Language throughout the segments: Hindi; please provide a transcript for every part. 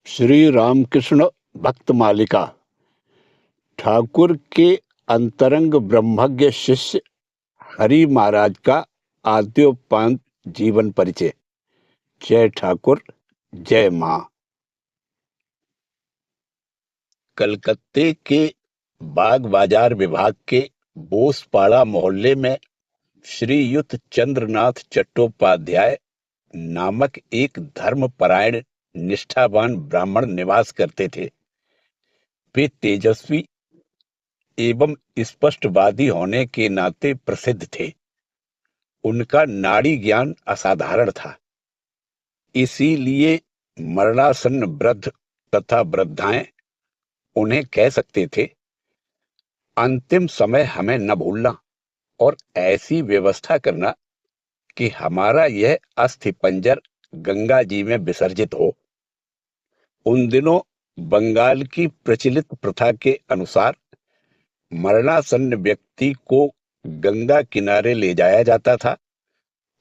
श्री रामकृष्ण भक्त मालिका। ठाकुर के अंतरंग ब्रह्मज्ञ शिष्य हरि महाराज का आद्योपांत जीवन परिचय। जय ठाकुर, जय मां। कलकत्ते के बाग बाजार विभाग के बोसपाड़ा मोहल्ले में श्रीयुत चंद्रनाथ चट्टोपाध्याय नामक एक धर्मपरायण निष्ठावान ब्राह्मण निवास करते थे। वे तेजस्वी एवं स्पष्टवादी होने के नाते प्रसिद्ध थे। उनका नाड़ी ज्ञान असाधारण था। इसीलिए मरणासन्न वृद्ध तथा वृद्धाएं उन्हें कह सकते थे, अंतिम समय हमें न भूलना और ऐसी व्यवस्था करना कि हमारा यह अस्थि पंजर गंगा जी में विसर्जित हो। उन दिनों बंगाल की प्रचलित प्रथा के अनुसार मरणासन्न व्यक्ति को गंगा किनारे ले जाया जाता था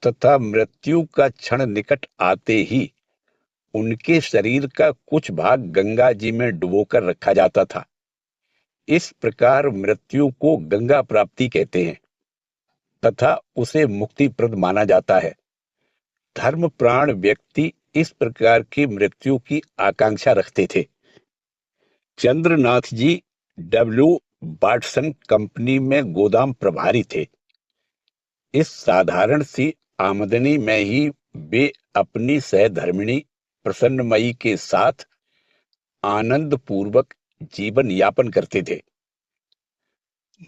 तथा मृत्यु का क्षण निकट आते ही उनके शरीर का कुछ भाग गंगा जी में डुबोकर रखा जाता था। इस प्रकार मृत्यु को गंगा प्राप्ति कहते हैं तथा उसे मुक्तिप्रद माना जाता है। धर्मप्राण व्यक्ति इस प्रकार की मृत्यु की आकांक्षा रखते थे। चंद्रनाथ जी डब्ल्यू वाटसन कंपनी में गोदाम प्रभारी थे। इस साधारण सी आमदनी में ही वे अपनी सहधर्मिणी प्रसन्नमयी के साथ आनंद पूर्वक जीवन यापन करते थे।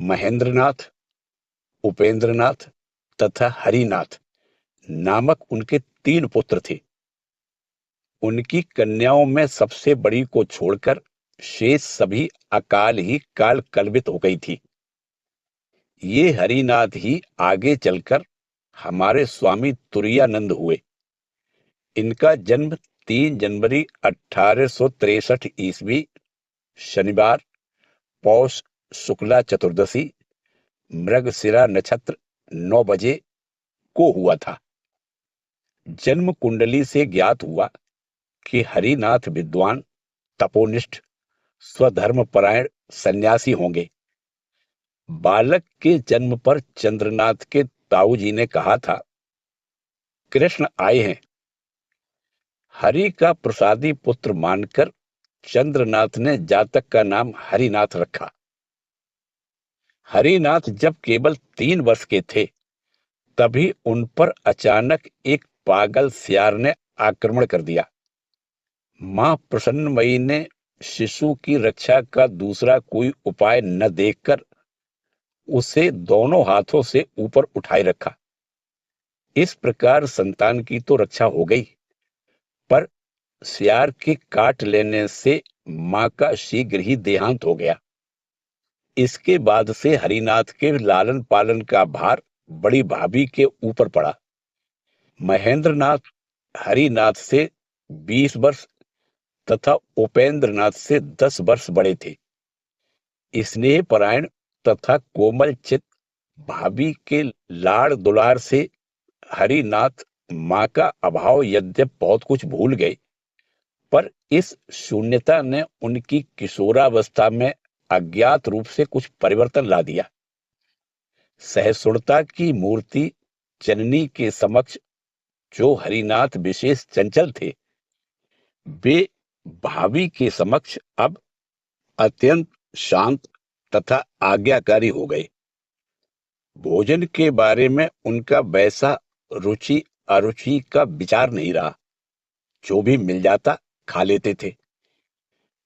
महेंद्रनाथ, उपेंद्रनाथ तथा हरिनाथ नामक उनके 3 पुत्र थे। उनकी कन्याओं में सबसे बड़ी को छोड़कर शेष सभी अकाल ही काल कलवित हो गई थी। ये हरिनाथ ही आगे चलकर हमारे स्वामी तुरायानंद हुए। इनका जन्म 3 जनवरी 1863 ईस्वी शनिवार पौष शुक्ला चतुर्दशी मृगशिरा नक्षत्र 9 बजे को हुआ था। जन्म कुंडली से ज्ञात हुआ कि हरिनाथ विद्वान, तपोनिष्ठ, स्वधर्मपरायण सन्यासी होंगे। बालक के जन्म पर चंद्रनाथ के ताऊजी ने कहा था, कृष्ण आए हैं। हरि का प्रसादी पुत्र मानकर चंद्रनाथ ने जातक का नाम हरिनाथ रखा। हरिनाथ जब केवल 3 वर्ष के थे तभी उन पर अचानक एक पागल सियार ने आक्रमण कर दिया। मां प्रसन्नमयी ने शिशु की रक्षा का दूसरा कोई उपाय न देखकर उसे दोनों हाथों से ऊपर उठाए रखा। इस प्रकार संतान की तो रक्षा हो गई, पर सियार के काट लेने से मां का शीघ्र ही देहांत हो गया। इसके बाद से हरिनाथ के लालन पालन का भार बड़ी भाभी के ऊपर पड़ा। महेंद्रनाथ हरिनाथ से 20 वर्ष तथा उपेंद्रनाथ से 10 वर्ष बड़े थे। स्नेह परायण तथा कोमल चित भाभी के लाड़ दुलार से हरिनाथ मां का अभाव यद्यप बहुत कुछ भूल गए, पर इस शून्यता ने उनकी किशोरावस्था में अज्ञात रूप से कुछ परिवर्तन ला दिया। सहिष्णुता की मूर्ति जननी के समक्ष जो हरिनाथ विशेष चंचल थे, वे भाभी के समक्ष अब अत्यंत शांत तथा आज्ञाकारी हो गए। भोजन के बारे में उनका वैसा रुचि अरुचि का विचार नहीं रहा। जो भी मिल जाता खा लेते थे।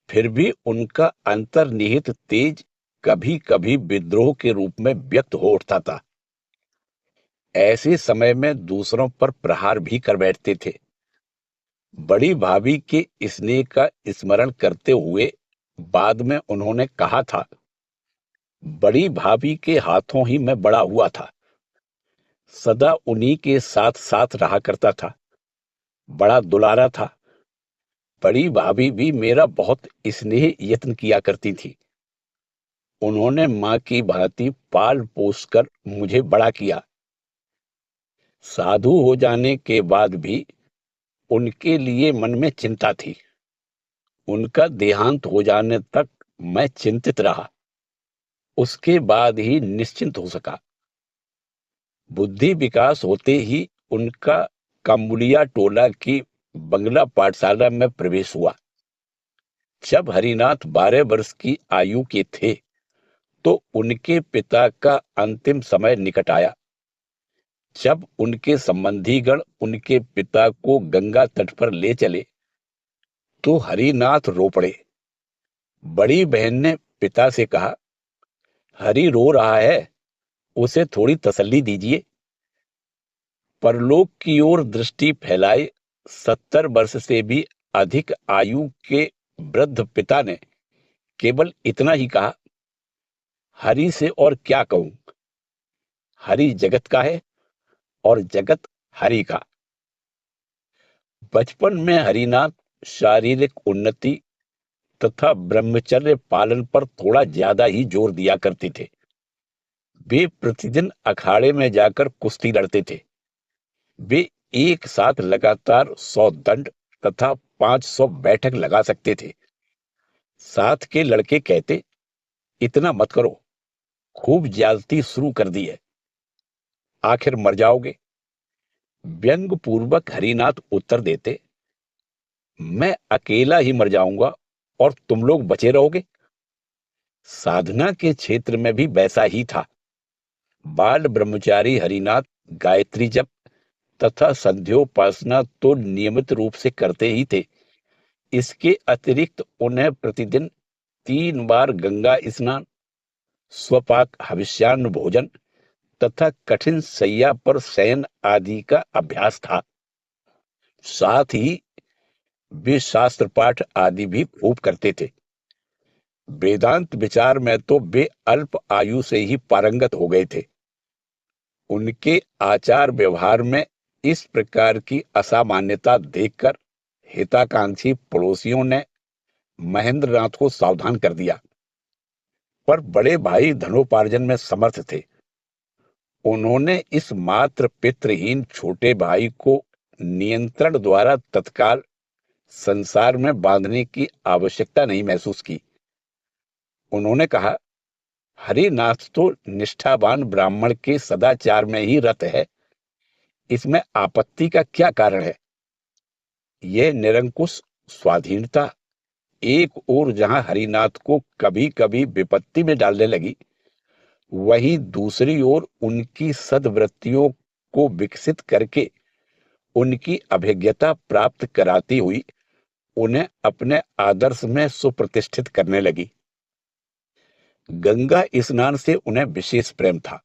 फिर भी उनका अंतर्निहित तेज कभी कभी विद्रोह के रूप में व्यक्त हो उठता था। ऐसे समय में दूसरों पर प्रहार भी कर बैठते थे। बड़ी भाभी के स्नेह का स्मरण करते हुए बाद में उन्होंने कहा था, बड़ी भाभी के हाथों ही मैं बड़ा हुआ था, सदा उन्हीं के साथ साथ रहा करता था, बड़ा दुलारा था। बड़ी भाभी भी मेरा बहुत स्नेह यत्न किया करती थी। उन्होंने मां की भांति पाल पोस कर मुझे बड़ा किया। साधु हो जाने के बाद भी उनके लिए मन में चिंता थी। उनका देहांत हो जाने तक मैं चिंतित रहा। उसके बाद ही निश्चिंत हो सका। बुद्धि विकास होते ही उनका काम्बुलिया टोला की बंगला पाठशाला में प्रवेश हुआ। जब हरिनाथ 12 वर्ष की आयु के थे तो उनके पिता का अंतिम समय निकट आया। जब उनके संबंधीगण उनके पिता को गंगा तट पर ले चले तो हरिनाथ रो पड़े। बड़ी बहन ने पिता से कहा, हरि रो रहा है, उसे थोड़ी तसल्ली दीजिए। परलोक की ओर दृष्टि फैलाए 70 वर्ष से भी अधिक आयु के वृद्ध पिता ने केवल इतना ही कहा, हरि से और क्या कहूं, हरि जगत का है और जगत हरि का। बचपन में हरिनाथ शारीरिक उन्नति तथा ब्रह्मचर्य पालन पर थोड़ा ज्यादा ही जोर दिया करते थे। वे प्रतिदिन अखाड़े में जाकर कुश्ती लड़ते थे। वे एक साथ लगातार 100 दंड तथा 500 बैठक लगा सकते थे। साथ के लड़के कहते, इतना मत करो, खूब ज्यादती शुरू कर दी है, आखिर मर जाओगे। व्यंग पूर्वक हरिनाथ उत्तर देते, मैं अकेला ही मर जाऊंगा और तुम लोग बचे रहोगे। साधना के क्षेत्र में भी वैसा ही था। बाल ब्रह्मचारी हरिनाथ गायत्री जप तथा संध्योपासना तो नियमित रूप से करते ही थे। इसके अतिरिक्त उन्हें प्रतिदिन 3 बार गंगा स्नान, स्वपाक हविष्यान्न भोजन तथा कठिन शैया पर शयन आदि का अभ्यास था। साथ ही वे शास्त्र पाठ आदि भी खूब करते थे। वेदांत विचार में तो वे अल्प आयु से ही पारंगत हो गए थे। उनके आचार व्यवहार में इस प्रकार की असामान्यता देखकर हिताकांक्षी पड़ोसियों ने महेंद्रनाथ को सावधान कर दिया। पर बड़े भाई धनोपार्जन में समर्थ थे। उन्होंने इस मात्र पितृहीन छोटे भाई को नियंत्रण द्वारा तत्काल संसार में बांधने की आवश्यकता नहीं महसूस की। उन्होंने कहा, हरिनाथ तो निष्ठावान ब्राह्मण के सदाचार में ही रत है, इसमें आपत्ति का क्या कारण है। यह निरंकुश स्वाधीनता एक ओर जहां हरिनाथ को कभी कभी विपत्ति में डालने लगी, वहीं दूसरी ओर उनकी सद्वृत्तियों को विकसित करके उनकी अभिज्ञता प्राप्त कराती हुई उन्हें अपने आदर्श में सुप्रतिष्ठित करने लगी। गंगा स्नान से उन्हें विशेष प्रेम था।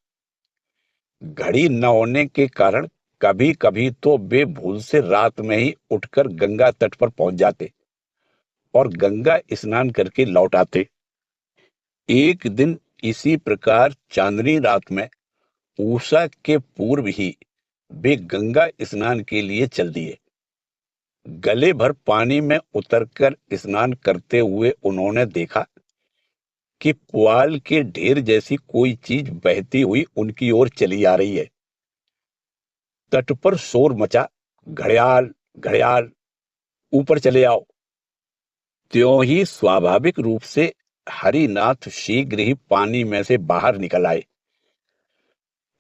घड़ी न होने के कारण कभी कभी तो वे भूल से रात में ही उठकर गंगा तट पर पहुंच जाते और गंगा स्नान करके लौट आते। एक दिन इसी प्रकार चांदनी रात में उषा के पूर्व ही वे गंगा स्नान के लिए चल दिए। गले भर पानी में उतरकर स्नान करते हुए उन्होंने देखा कि पुआल के ढेर जैसी कोई चीज बहती हुई उनकी ओर चली आ रही है। तट पर शोर मचा, घड़ियाल घड़ियाल, ऊपर चले आओ। त्यों ही स्वाभाविक रूप से हरिनाथ शीघ्र ही पानी में से बाहर निकल आए।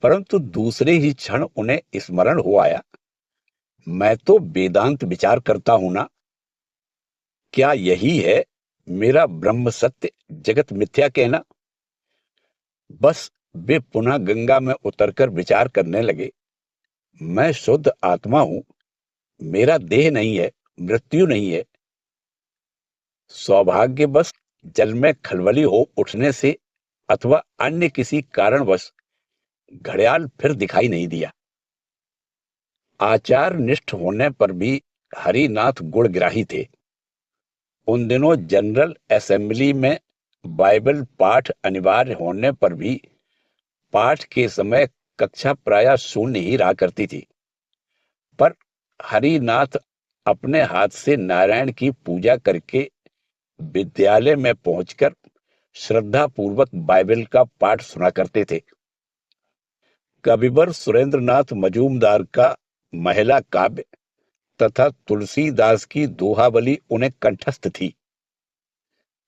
परंतु दूसरे ही क्षण उन्हें स्मरण हो आया, मैं तो वेदांत विचार करता हूं ना। क्या यही है मेरा ब्रह्म सत्य जगत मिथ्या कहना। बस वे पुनः गंगा में उतरकर विचार करने लगे, मैं शुद्ध आत्मा हूं, मेरा देह नहीं है, मृत्यु नहीं है। सौभाग्यवश जल में खलबली हो उठने से अथवा अन्य किसी कारणवश घड़ियाल फिर दिखाई नहीं दिया। आचार निष्ठ होने पर भी हरिनाथ गुणग्राही थे। उन दिनों जनरल असेंबली में बाइबल पाठ अनिवार्य होने पर भी पाठ के समय कक्षा प्रायः शून्य ही रहा करती थी। पर हरिनाथ अपने हाथ से नारायण की पूजा करके विद्यालय में पहुंचकर श्रद्धा पूर्वक बाइबल का पाठ सुना करते थे। कविवर सुरेंद्रनाथ मजूमदार का महिला काव्य तथा तुलसीदास की दोहावली उन्हें कंठस्थ थी।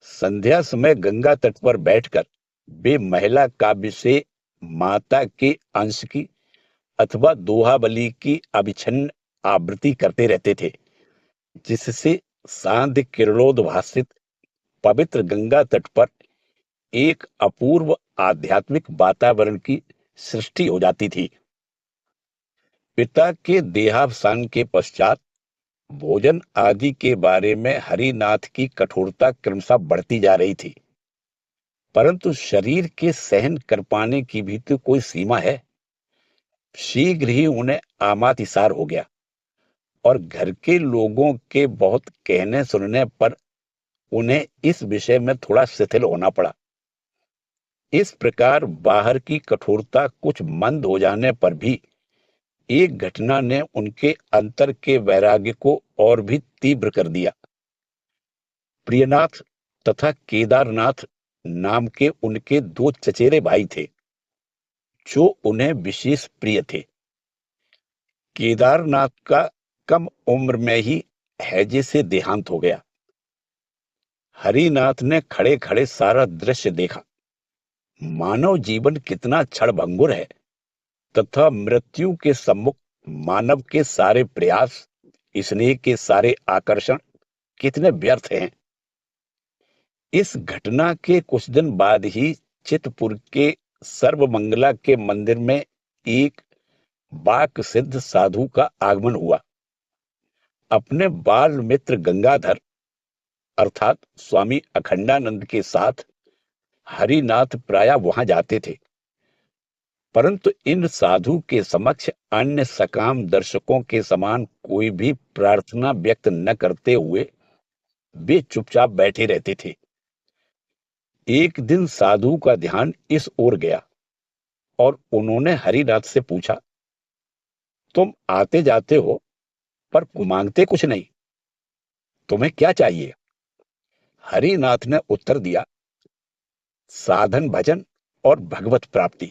संध्या समय गंगा तट पर बैठकर वे महिला काव्य से माता के अंश की अथवा दोहाबली की अविच्छिन्न आवृत्ति करते रहते थे, जिससे सांध्य किरणोद्भासित पवित्र गंगा तट पर एक अपूर्व आध्यात्मिक वातावरण की सृष्टि हो जाती थी। पिता के देहावसान के पश्चात भोजन आदि के बारे में हरिनाथ की कठोरता क्रमशः बढ़ती जा रही थी, परंतु शरीर के सहन कर पाने की भी तो कोई सीमा है। शीघ्र ही उन्हें आमातिसार हो गया और घर के लोगों के बहुत कहने सुनने पर उन्हें इस विषय में थोड़ा शिथिल होना पड़ा। इस प्रकार बाहर की कठोरता कुछ मंद हो जाने पर भी एक घटना ने उनके अंतर के वैराग्य को और भी तीव्र कर दिया। प्रियनाथ तथा केदारनाथ नाम के उनके दो चचेरे भाई थे, जो उन्हें विशेष प्रिय थे। केदारनाथ का कम उम्र में ही हैजे से देहांत हो गया। हरिनाथ ने खड़े खड़े सारा दृश्य देखा। मानव जीवन कितना क्षणभंगुर है तथा मृत्यु के सम्मुख मानव के सारे प्रयास, स्नेह के सारे आकर्षण कितने व्यर्थ हैं। इस घटना के कुछ दिन बाद ही चितपुर के सर्वमंगला के मंदिर में एक वाक सिद्ध साधु का आगमन हुआ। अपने बाल मित्र गंगाधर अर्थात स्वामी अखंडानंद के साथ हरिनाथ प्रायः वहां जाते थे, परंतु इन साधु के समक्ष अन्य सकाम दर्शकों के समान कोई भी प्रार्थना व्यक्त न करते हुए वे चुपचाप बैठे रहते थे। एक दिन साधु का ध्यान इस ओर गया और उन्होंने हरिनाथ से पूछा, तुम आते जाते हो पर मांगते कुछ नहीं, तुम्हें क्या चाहिए? हरिनाथ ने उत्तर दिया, साधन भजन और भगवत प्राप्ति।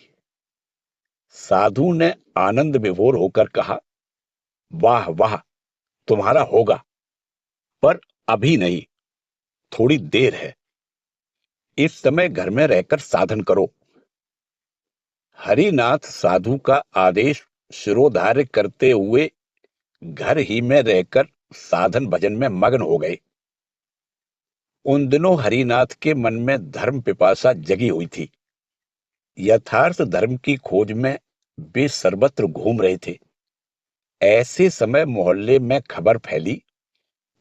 साधु ने आनंद विभोर होकर कहा, वाह वाह, तुम्हारा होगा, पर अभी नहीं, थोड़ी देर है। इस समय घर में रहकर साधन करो। हरिनाथ साधु का आदेश शिरोधार्य करते हुए घर ही में रहकर साधन भजन में मग्न हो गए। उन दिनों हरिनाथ के मन में धर्म पिपासा जगी हुई थी। यथार्थ धर्म की खोज में वे सर्वत्र घूम रहे थे। ऐसे समय मोहल्ले में खबर फैली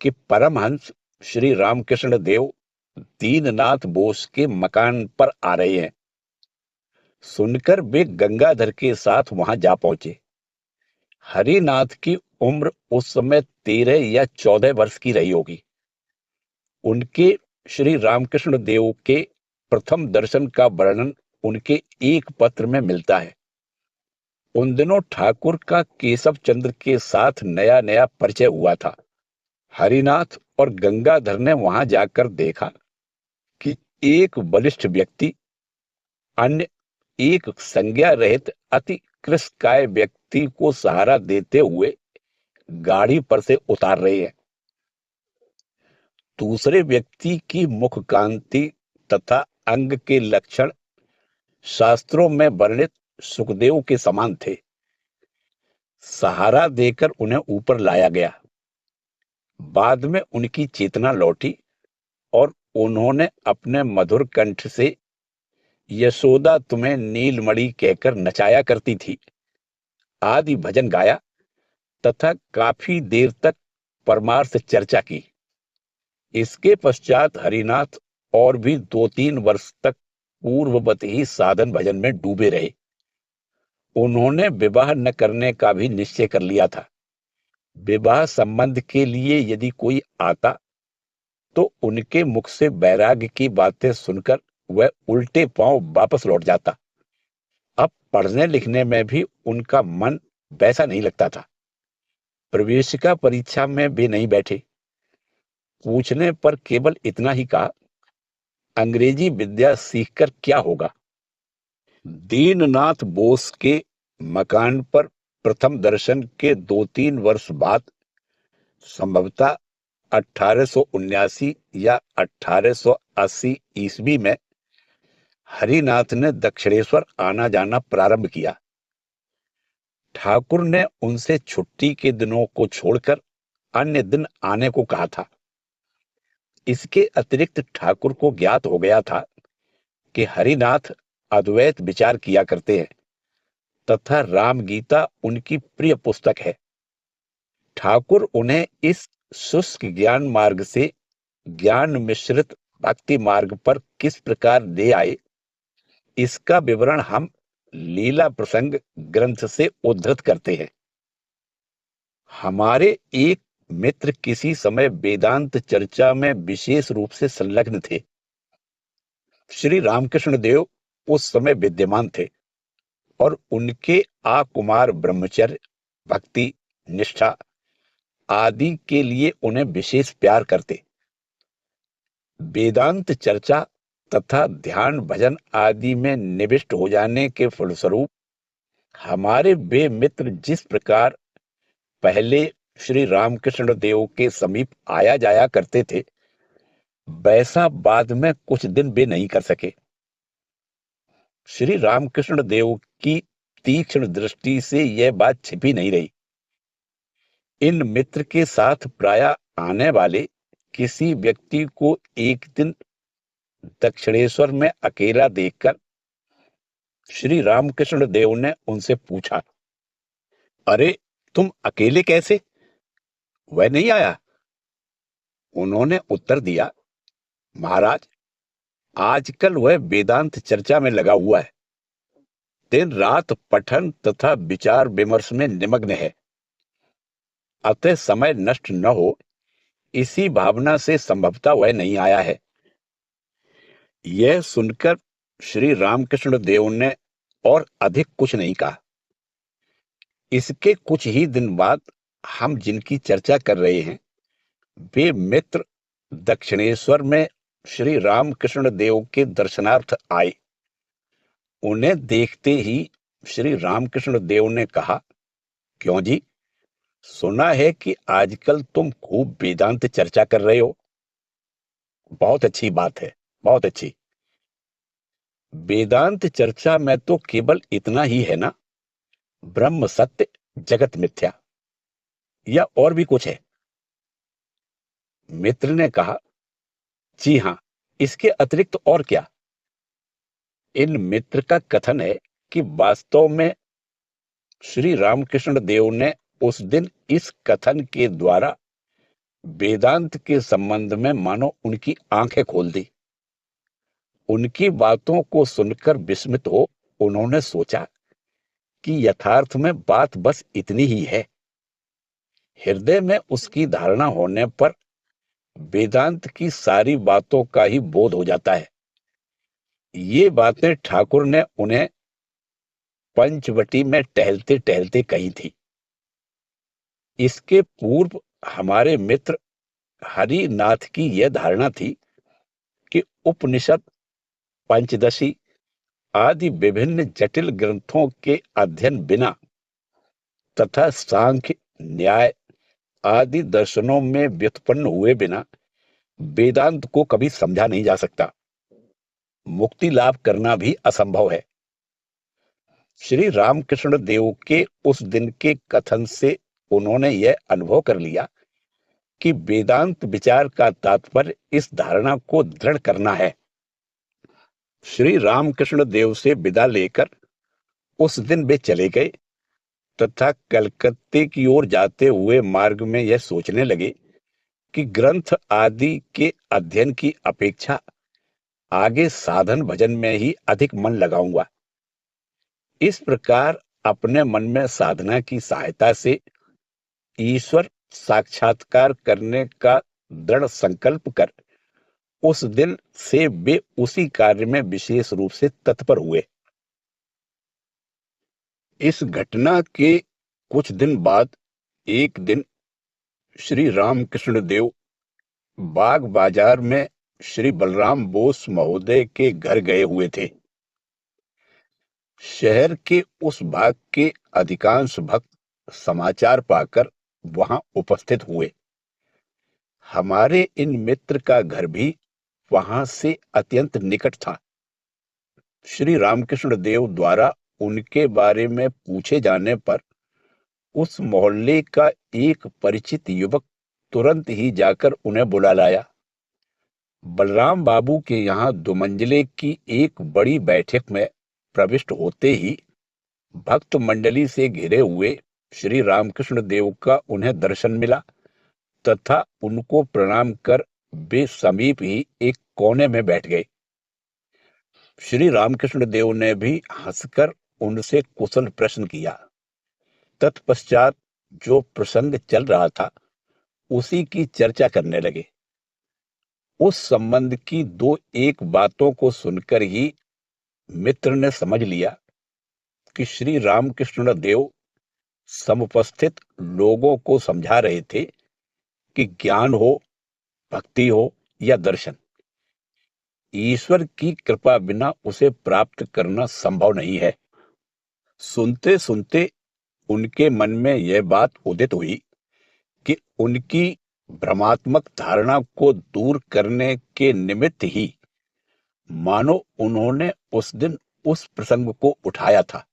कि परमहंस श्री रामकृष्ण देव दीननाथ बोस के मकान पर आ रहे हैं। सुनकर वे गंगाधर के साथ वहां जा पहुंचे। हरिनाथ की उम्र उस समय 13 या 14 वर्ष की रही होगी। उनके श्री रामकृष्ण देव के प्रथम दर्शन का वर्णन उनके एक पत्र में मिलता है। उन दिनों ठाकुर का केशव चंद्र के साथ नया नया परिचय हुआ था। हरिनाथ और गंगाधर ने वहां जाकर देखा कि एक वरिष्ठ व्यक्ति अन्य एक संज्ञा रहित अति कृशकाय व्यक्ति को सहारा देते हुए गाड़ी पर से उतार रहे हैं। दूसरे व्यक्ति की मुख कांति तथा अंग के लक्षण शास्त्रों में वर्णित सुखदेव के समान थे। सहारा देकर उन्हें ऊपर लाया गया। बाद में उनकी चेतना लौटी और उन्होंने अपने मधुर कंठ से यशोदा तुम्हें नीलमणि कहकर नचाया करती थी आदि भजन गाया तथा काफी देर तक परमार्थ चर्चा की। इसके पश्चात हरिनाथ और भी 2-3 वर्ष तक पूर्ववत ही साधन भजन में डूबे रहे। उन्होंने विवाह न करने का भी निश्चय कर लिया था। विवाह संबंध के लिए यदि कोई आता तो उनके मुख से वैराग्य की बातें सुनकर वह उल्टे पांव वापस लौट जाता। अब पढ़ने लिखने में भी उनका मन वैसा नहीं लगता था। प्रवेशिका परीक्षा में वे नहीं बैठे। पूछने पर केवल इतना ही कहा, अंग्रेजी विद्या सीखकर क्या होगा? दीननाथ बोस के मकान पर प्रथम दर्शन के 2-3 वर्ष बाद संभवतः 1879 या 1880 ईस्वी में हरिनाथ ने दक्षिणेश्वर आना जाना प्रारंभ किया। ठाकुर ने उनसे छुट्टी के दिनों को छोड़कर अन्य दिन आने को कहा था। इसके अतिरिक्त ठाकुर को ज्ञात हो गया था कि हरिनाथ अद्वैत विचार किया करते हैं तथा राम गीता उनकी प्रिय पुस्तक है। ठाकुर उन्हें इस शुष्क ज्ञान मार्ग से ज्ञान मिश्रित भक्ति मार्ग पर किस प्रकार ले आए, इसका विवरण हम लीला प्रसंग ग्रंथ से उद्धृत करते हैं। हमारे एक मित्र किसी समय वेदांत चर्चा में विशेष रूप से संलग्न थे। श्री रामकृष्ण देव उस समय विद्यमान थे और उनके आकुमार ब्रह्मचर्य, भक्ति, निष्ठा आदि के लिए उन्हें विशेष प्यार करते। वेदांत चर्चा तथा ध्यान भजन आदि में निविष्ट हो जाने के फलस्वरूप हमारे वे मित्र जिस प्रकार पहले श्री रामकृष्ण देव के समीप आया जाया करते थे, वैसा बाद में कुछ दिन वे नहीं कर सके। श्री रामकृष्ण देव की तीक्ष्ण दृष्टि से यह बात छिपी नहीं रही। इन मित्र के साथ प्रायः आने वाले किसी व्यक्ति को एक दिन दक्षिणेश्वर में अकेला देखकर श्री रामकृष्ण देव ने उनसे पूछा, अरे तुम अकेले कैसे? वह नहीं आया? उन्होंने उत्तर दिया, महाराज, आजकल वह वेदांत चर्चा में लगा हुआ है, दिन रात पठन तथा विचार विमर्श में निमग्न है, अतः समय नष्ट न हो इसी भावना से संभवतः वह नहीं आया है। यह सुनकर श्री रामकृष्ण देव ने और अधिक कुछ नहीं कहा। इसके कुछ ही दिन बाद हम जिनकी चर्चा कर रहे हैं, वे मित्र दक्षिणेश्वर में श्री रामकृष्ण देव के दर्शनार्थ आए। उन्हें देखते ही श्री रामकृष्ण देव ने कहा, क्यों जी, सुना है कि आजकल तुम खूब वेदांत चर्चा कर रहे हो। बहुत अच्छी बात है, बहुत अच्छी। वेदांत चर्चा में तो केवल इतना ही है ना, ब्रह्म सत्य जगत मिथ्या, या और भी कुछ है? मित्र ने कहा, जी हां, इसके अतिरिक्त और क्या? इन मित्र का कथन है कि वास्तव में श्री रामकृष्ण देव ने उस दिन इस कथन के द्वारा वेदांत के संबंध में मानो उनकी आंखें खोल दी। उनकी बातों को सुनकर विस्मित हो उन्होंने सोचा कि यथार्थ में बात बस इतनी ही है। हृदय में उसकी धारणा होने पर वेदांत की सारी बातों का ही बोध हो जाता है। ये बातें ठाकुर ने उन्हें पंचवटी में टहलते टहलते कही थी। इसके पूर्व हमारे मित्र हरिनाथ की यह धारणा थी कि उपनिषद, पंचदशी आदि विभिन्न जटिल ग्रंथों के अध्ययन बिना तथा सांख्य, न्याय आदि दर्शनों में व्युत्पन्न हुए बिना वेदांत को कभी समझा नहीं जा सकता। मुक्ति लाभ करना भी असंभव है। श्री रामकृष्ण देव के उस दिन के कथन से उन्होंने यह अनुभव कर लिया कि वेदांत विचार का तात्पर्य इस धारणा को दृढ़ करना है। श्री रामकृष्ण देव से विदा लेकर उस दिन वे चले गए तथा कलकत्ते की ओर जाते हुए मार्ग में यह सोचने लगे कि ग्रंथ आदि के अध्ययन की अपेक्षा आगे साधन भजन में ही अधिक मन लगाऊंगा। इस प्रकार अपने मन में साधना की सहायता से ईश्वर साक्षात्कार करने का दृढ़ संकल्प कर उस दिन से वे उसी कार्य में विशेष रूप से तत्पर हुए। इस घटना के कुछ दिन बाद एक दिन श्री रामकृष्ण देव बाग बाजार में श्री बलराम बोस महोदय के घर गए हुए थे। शहर के उस भाग के अधिकांश भक्त समाचार पाकर वहां उपस्थित हुए। हमारे इन मित्र का घर भी वहां से अत्यंत निकट था। श्री रामकृष्ण देव द्वारा उनके बारे में पूछे जाने पर उस मोहल्ले का एक परिचित युवक तुरंत ही जाकर उन्हें बुला लाया। बलराम बाबू के यहाँ दुमंजिले की एक बड़ी बैठक में प्रविष्ट होते ही भक्त मंडली से घिरे हुए श्री रामकृष्ण देव का उन्हें दर्शन मिला तथा उनको प्रणाम कर वे समीप ही एक कोने में बैठ गए। श्री रामकृष्ण देव ने भी हंसकर उनसे कुशल प्रश्न किया। तत्पश्चात जो प्रसंग चल रहा था उसी की चर्चा करने लगे। उस संबंध की दो एक बातों को सुनकर ही मित्र ने समझ लिया कि श्री रामकृष्ण देव समुपस्थित लोगों को समझा रहे थे कि ज्ञान हो, भक्ति हो या दर्शन, ईश्वर की कृपा बिना उसे प्राप्त करना संभव नहीं है। सुनते सुनते उनके मन में यह बात उदित हुई कि उनकी भ्रमात्मक धारणा को दूर करने के निमित्त ही मानो उन्होंने उस दिन उस प्रसंग को उठाया था।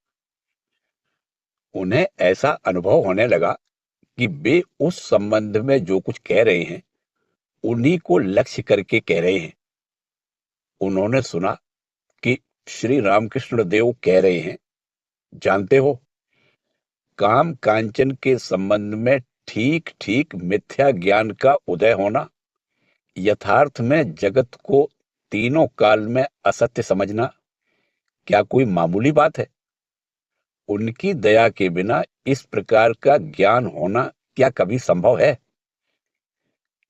उन्हें ऐसा अनुभव होने लगा कि वे उस संबंध में जो कुछ कह रहे हैं उन्हीं को लक्ष्य करके कह रहे हैं। उन्होंने सुना कि श्री रामकृष्ण देव कह रहे हैं, जानते हो, काम कांचन के संबंध में ठीक ठीक मिथ्या ज्ञान का उदय होना, यथार्थ में जगत को तीनों काल में असत्य समझना क्या कोई मामूली बात है? उनकी दया के बिना इस प्रकार का ज्ञान होना क्या कभी संभव है?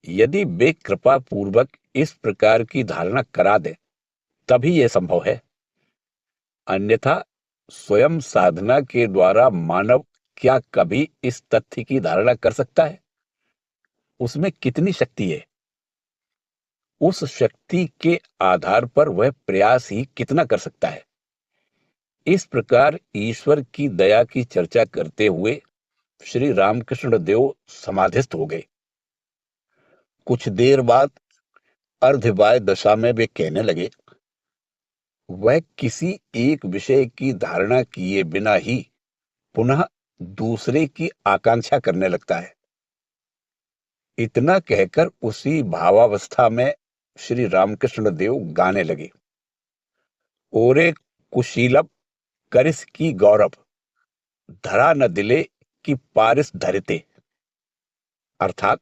यदि वे कृपा पूर्वक इस प्रकार की धारणा करा दें तभी यह संभव है, अन्यथा स्वयं साधना के द्वारा मानव क्या कभी इस तथ्य की धारणा कर सकता है? उसमें कितनी शक्ति है, उस शक्ति के आधार पर वह प्रयास ही कितना कर सकता है। इस प्रकार ईश्वर की दया की चर्चा करते हुए श्री रामकृष्ण देव समाधिस्थ हो गए। कुछ देर बाद अर्धवाय दशा में वे कहने लगे, वह किसी एक विषय की धारणा किए बिना ही पुनः दूसरे की आकांक्षा करने लगता है। इतना कहकर उसी भावावस्था में श्री रामकृष्ण देव गाने लगे, ओरे कुशीलव करिस की गौरव, धरा न दिले कि पारिस धरते। अर्थात,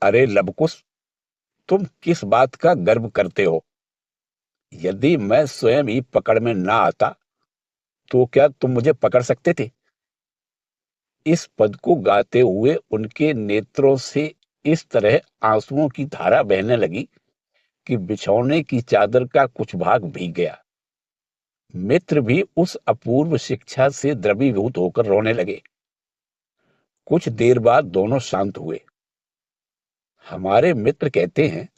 अरे लबकुश, तुम किस बात का गर्व करते हो? यदि मैं स्वयं ही पकड़ में ना आता तो क्या तुम मुझे पकड़ सकते थे? इस पद को गाते हुए उनके नेत्रों से इस तरह आंसुओं की धारा बहने लगी कि बिछौने की चादर का कुछ भाग भीग गया। मित्र भी उस अपूर्व शिक्षा से द्रवीभूत होकर रोने लगे। कुछ देर बाद दोनों शांत हुए। हमारे मित्र कहते हैं,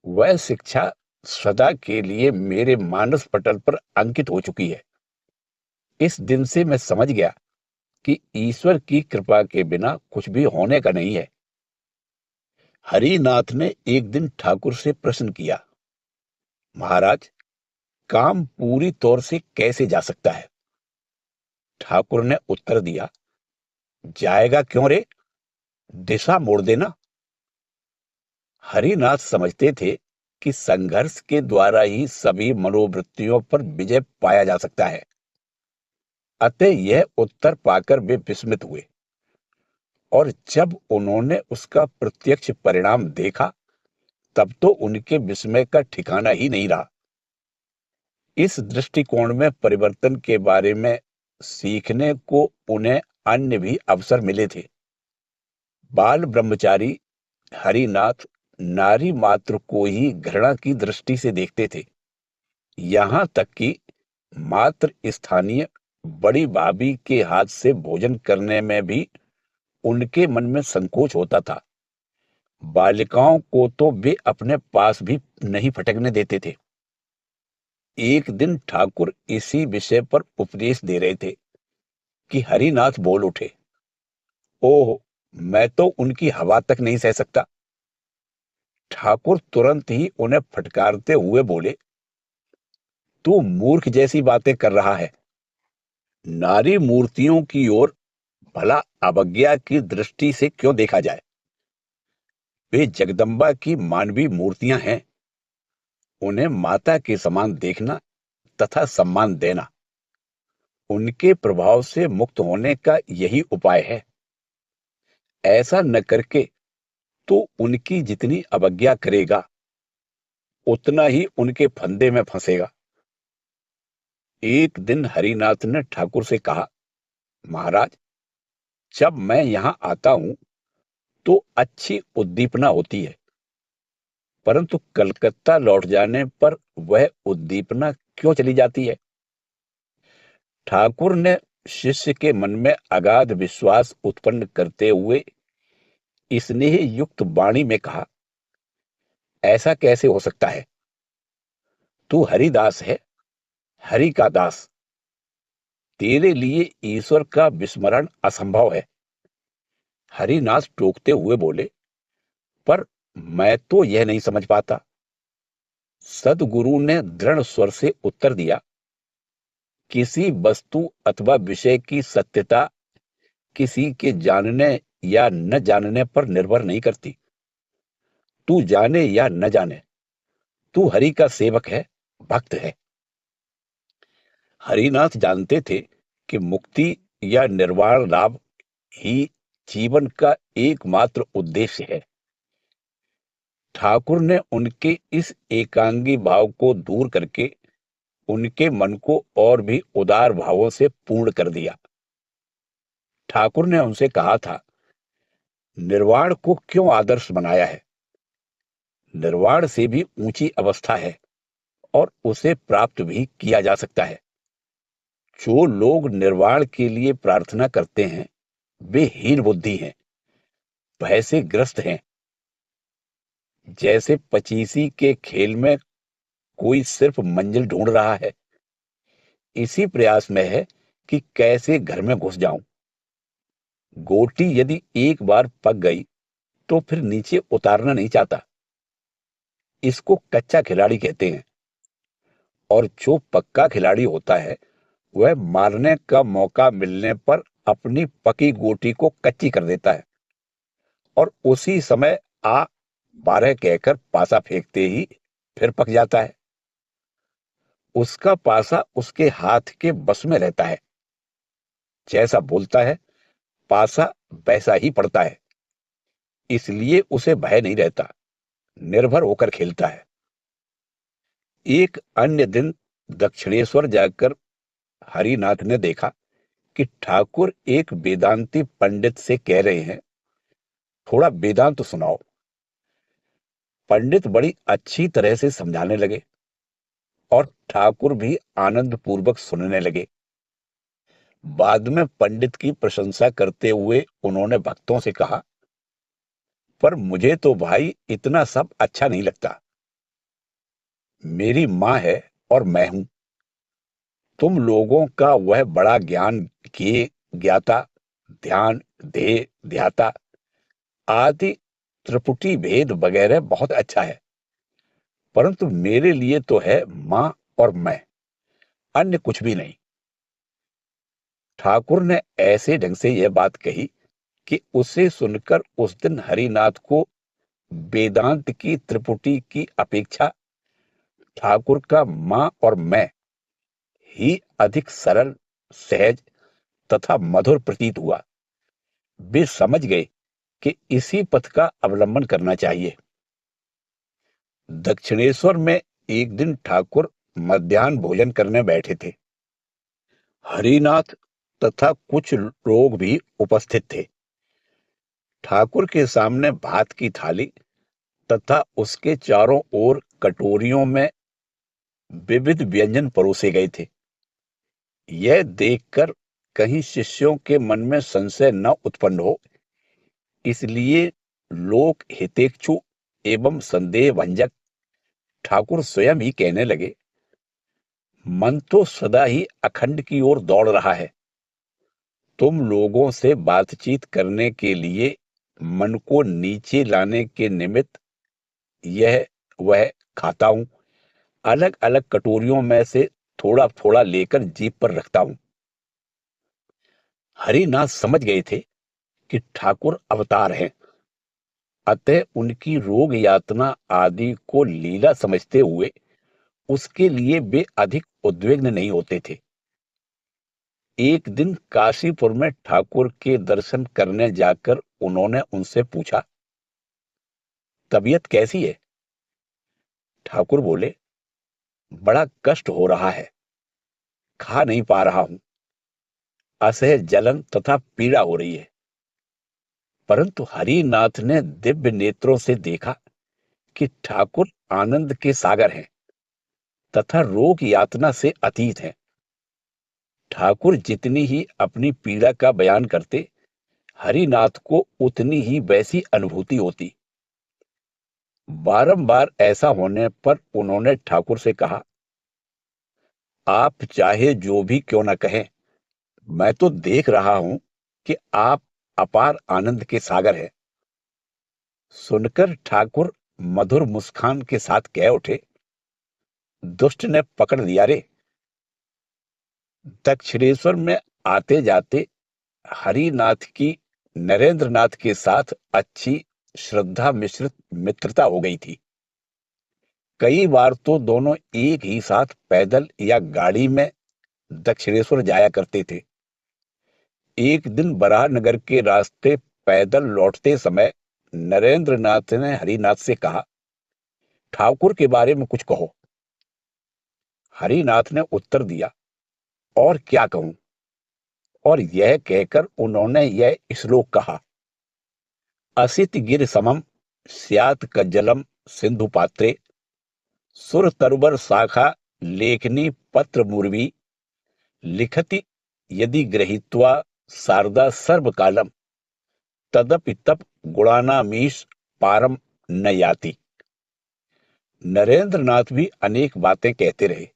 वह शिक्षा सदा के लिए मेरे मानस पटल पर अंकित हो चुकी है। इस दिन से मैं समझ गया कि ईश्वर की कृपा के बिना कुछ भी होने का नहीं है। हरिनाथ ने एक दिन ठाकुर से प्रश्न किया, महाराज, काम पूरी तौर से कैसे जा सकता है? ठाकुर ने उत्तर दिया, जाएगा क्यों रे, दिशा मोड़ देना। हरिनाथ समझते थे कि संघर्ष के द्वारा ही सभी मनोवृत्तियों पर विजय पाया जा सकता है। अतः यह उत्तर पाकर वे विस्मित हुए और जब उन्होंने उसका प्रत्यक्ष परिणाम देखा तब तो उनके विस्मय का ठिकाना ही नहीं रहा। इस दृष्टिकोण में परिवर्तन के बारे में सीखने को उन्हें अन्य भी अवसर मिले थे। बाल ब्रह्मचारी हरिनाथ नारी मात्र को ही घृणा की दृष्टि से देखते थे। यहां तक कि मात्र स्थानीय बड़ी भाभी के हाथ से भोजन करने में भी उनके मन में संकोच होता था। बालिकाओं को तो वे अपने पास भी नहीं फटकने देते थे। एक दिन ठाकुर इसी विषय पर उपदेश दे रहे थे कि हरिनाथ बोल उठे, ओह, मैं तो उनकी हवा तक नहीं सह सकता। ठाकुर तुरंत ही उन्हें फटकारते हुए बोले, तू मूर्ख जैसी बातें कर रहा है। नारी मूर्तियों की ओर भला अवज्ञा की दृष्टि से क्यों देखा जाए? वे जगदम्बा की मानवीय मूर्तियां हैं। उन्हें माता के समान देखना तथा सम्मान देना, उनके प्रभाव से मुक्त होने का यही उपाय है। ऐसा न करके तो उनकी जितनी अवज्ञा करेगा, उतना ही उनके फंदे में फंसेगा। एक दिन हरिनाथ ने ठाकुर से कहा, महाराज, जब मैं यहां आता हूं तो अच्छी उद्दीपना होती है, परंतु कलकत्ता लौट जाने पर वह उद्दीपना क्यों चली जाती है? ठाकुर ने शिष्य के मन में अगाध विश्वास उत्पन्न करते हुए स्नेह युक्त वाणी में कहा, ऐसा कैसे हो सकता है? तू हरिदास है, हरि का दास। तेरे लिए ईश्वर का विस्मरण असंभव है। हरिनाथ टोकते हुए बोले, पर मैं तो यह नहीं समझ पाता। सदगुरु ने दृढ़ स्वर से उत्तर दिया, किसी वस्तु अथवा विषय की सत्यता किसी के जानने या न जानने पर निर्भर नहीं करती। तू जाने या न जाने, तू हरि का सेवक है, भक्त है। हरिनाथ जानते थे कि मुक्ति या निर्वाण लाभ ही जीवन का एकमात्र उद्देश्य है। ठाकुर ने उनके इस एकांगी भाव को दूर करके उनके मन को और भी उदार भावों से पूर्ण कर दिया। ठाकुर ने उनसे कहा था, निर्वाण को क्यों आदर्श बनाया है? निर्वाण से भी ऊंची अवस्था है और उसे प्राप्त भी किया जा सकता है। जो लोग निर्वाण के लिए प्रार्थना करते हैं, वे हीन बुद्धि हैं, भय से ग्रस्त हैं। जैसे पचीसी के खेल में कोई सिर्फ मंजिल ढूंढ रहा है, इसी प्रयास में है कि कैसे घर में घुस जाऊं। गोटी यदि एक बार पक गई तो फिर नीचे उतारना नहीं चाहता। इसको कच्चा खिलाड़ी कहते हैं। और जो पक्का खिलाड़ी होता है, वह मारने का मौका मिलने पर अपनी पकी गोटी को कच्ची कर देता है और उसी समय आ 12 कहकर पासा फेंकते ही फिर पक जाता है। उसका पासा उसके हाथ के बस में रहता है। जैसा बोलता है, पासा वैसा ही पड़ता है। इसलिए उसे भय नहीं रहता, निर्भर होकर खेलता है। एक अन्य दिन दक्षिणेश्वर जाकर हरिनाथ ने देखा कि ठाकुर एक वेदांती पंडित से कह रहे हैं, थोड़ा वेदांत तो सुनाओ। पंडित बड़ी अच्छी तरह से समझाने लगे और ठाकुर भी आनंद पूर्वक सुनने लगे। बाद में पंडित की प्रशंसा करते हुए उन्होंने भक्तों से कहा, पर मुझे तो भाई इतना सब अच्छा नहीं लगता। मेरी माँ है और मैं हूं। तुम लोगों का वह बड़ा ज्ञान किए ज्ञाता, ध्यान ध्येय ध्याता आदि त्रिपुटी भेद वगैरह बहुत अच्छा है, परंतु मेरे लिए तो है मां और मैं, अन्य कुछ भी नहीं। ठाकुर ने ऐसे ढंग से यह बात कही कि उसे सुनकर उस दिन हरिनाथ को वेदांत की त्रिपुटी की अपेक्षा ठाकुर का मां और मैं ही अधिक सरल, सहज तथा मधुर प्रतीत हुआ। वे समझ गए कि इसी पथ का अवलंबन करना चाहिए। दक्षिणेश्वर में एक दिन ठाकुर मध्याह्न भोजन करने बैठे थे। हरिनाथ तथा कुछ लोग भी उपस्थित थे। ठाकुर के सामने भात की थाली तथा उसके चारों ओर कटोरियों में विविध व्यंजन परोसे गए थे। यह देखकर कहीं शिष्यों के मन में संशय न उत्पन्न हो, इसलिए लोक हितेच्छु एवं संदेह भंजक ठाकुर स्वयं ही कहने लगे, मन तो सदा ही अखंड की ओर दौड़ रहा है। तुम लोगों से बातचीत करने के लिए मन को नीचे लाने के निमित्त यह वह खाता हूं, अलग अलग कटोरियों में से थोड़ा थोड़ा लेकर जीभ पर रखता हूं। हरिनाथ समझ गए थे कि ठाकुर अवतार हैं, अतः उनकी रोग यातना आदि को लीला समझते हुए उसके लिए वे अधिक उद्विग्न नहीं होते थे। एक दिन काशीपुर में ठाकुर के दर्शन करने जाकर उन्होंने उनसे पूछा, तबीयत कैसी है? ठाकुर बोले, बड़ा कष्ट हो रहा है, खा नहीं पा रहा हूं, असह्य जलन तथा पीड़ा हो रही है। परंतु हरिनाथ ने दिव्य नेत्रों से देखा कि ठाकुर आनंद के सागर हैं तथा रोग यातना से अतीत हैं। ठाकुर जितनी ही अपनी पीड़ा का बयान करते, हरिनाथ को उतनी ही वैसी अनुभूति होती। बारंबार ऐसा होने पर उन्होंने ठाकुर से कहा, आप चाहे जो भी क्यों न कहें, मैं तो देख रहा हूं कि आप अपार आनंद के सागर हैं। सुनकर ठाकुर मधुर मुस्कान के साथ कह उठे, दुष्ट ने पकड़ लिया रे। दक्षिणेश्वर में आते जाते हरिनाथ की नरेंद्रनाथ के साथ अच्छी श्रद्धा मिश्रित मित्रता हो गई थी। कई बार तो दोनों एक ही साथ पैदल या गाड़ी में दक्षिणेश्वर जाया करते थे। एक दिन बराहनगर के रास्ते पैदल लौटते समय नरेंद्रनाथ ने हरिनाथ से कहा, ठाकुर के बारे में कुछ कहो। हरिनाथ ने उत्तर दिया, और क्या कहूं? और यह कहकर उन्होंने यह श्लोक कहा, असित गिर समम स्यात् कज्जलम सिंधु पात्रे सुर तरुबर शाखा लेखनी पत्र मुर्वी लिखति यदि गृहीत्वा शारदा सर्वकालम तदपि तप गुणानामीश पारम न याति। नरेंद्रनाथ भी अनेक बातें कहते रहे,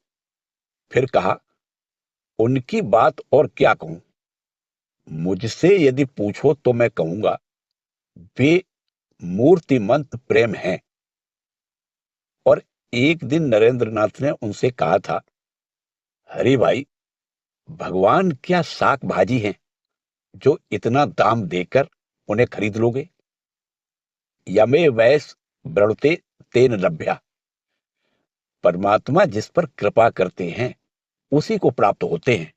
फिर कहा, उनकी बात और क्या कहूं? मुझसे यदि पूछो तो मैं कहूंगा, वे मूर्तिमंत प्रेम हैं। और एक दिन नरेंद्रनाथ ने उनसे कहा था, हरि भाई, भगवान क्या शाक भाजी हैं जो इतना दाम देकर उन्हें खरीद लोगे? यमे वैस ब्रणुते तेन लभ्या। परमात्मा जिस पर कृपा करते हैं उसी को प्राप्त होते हैं।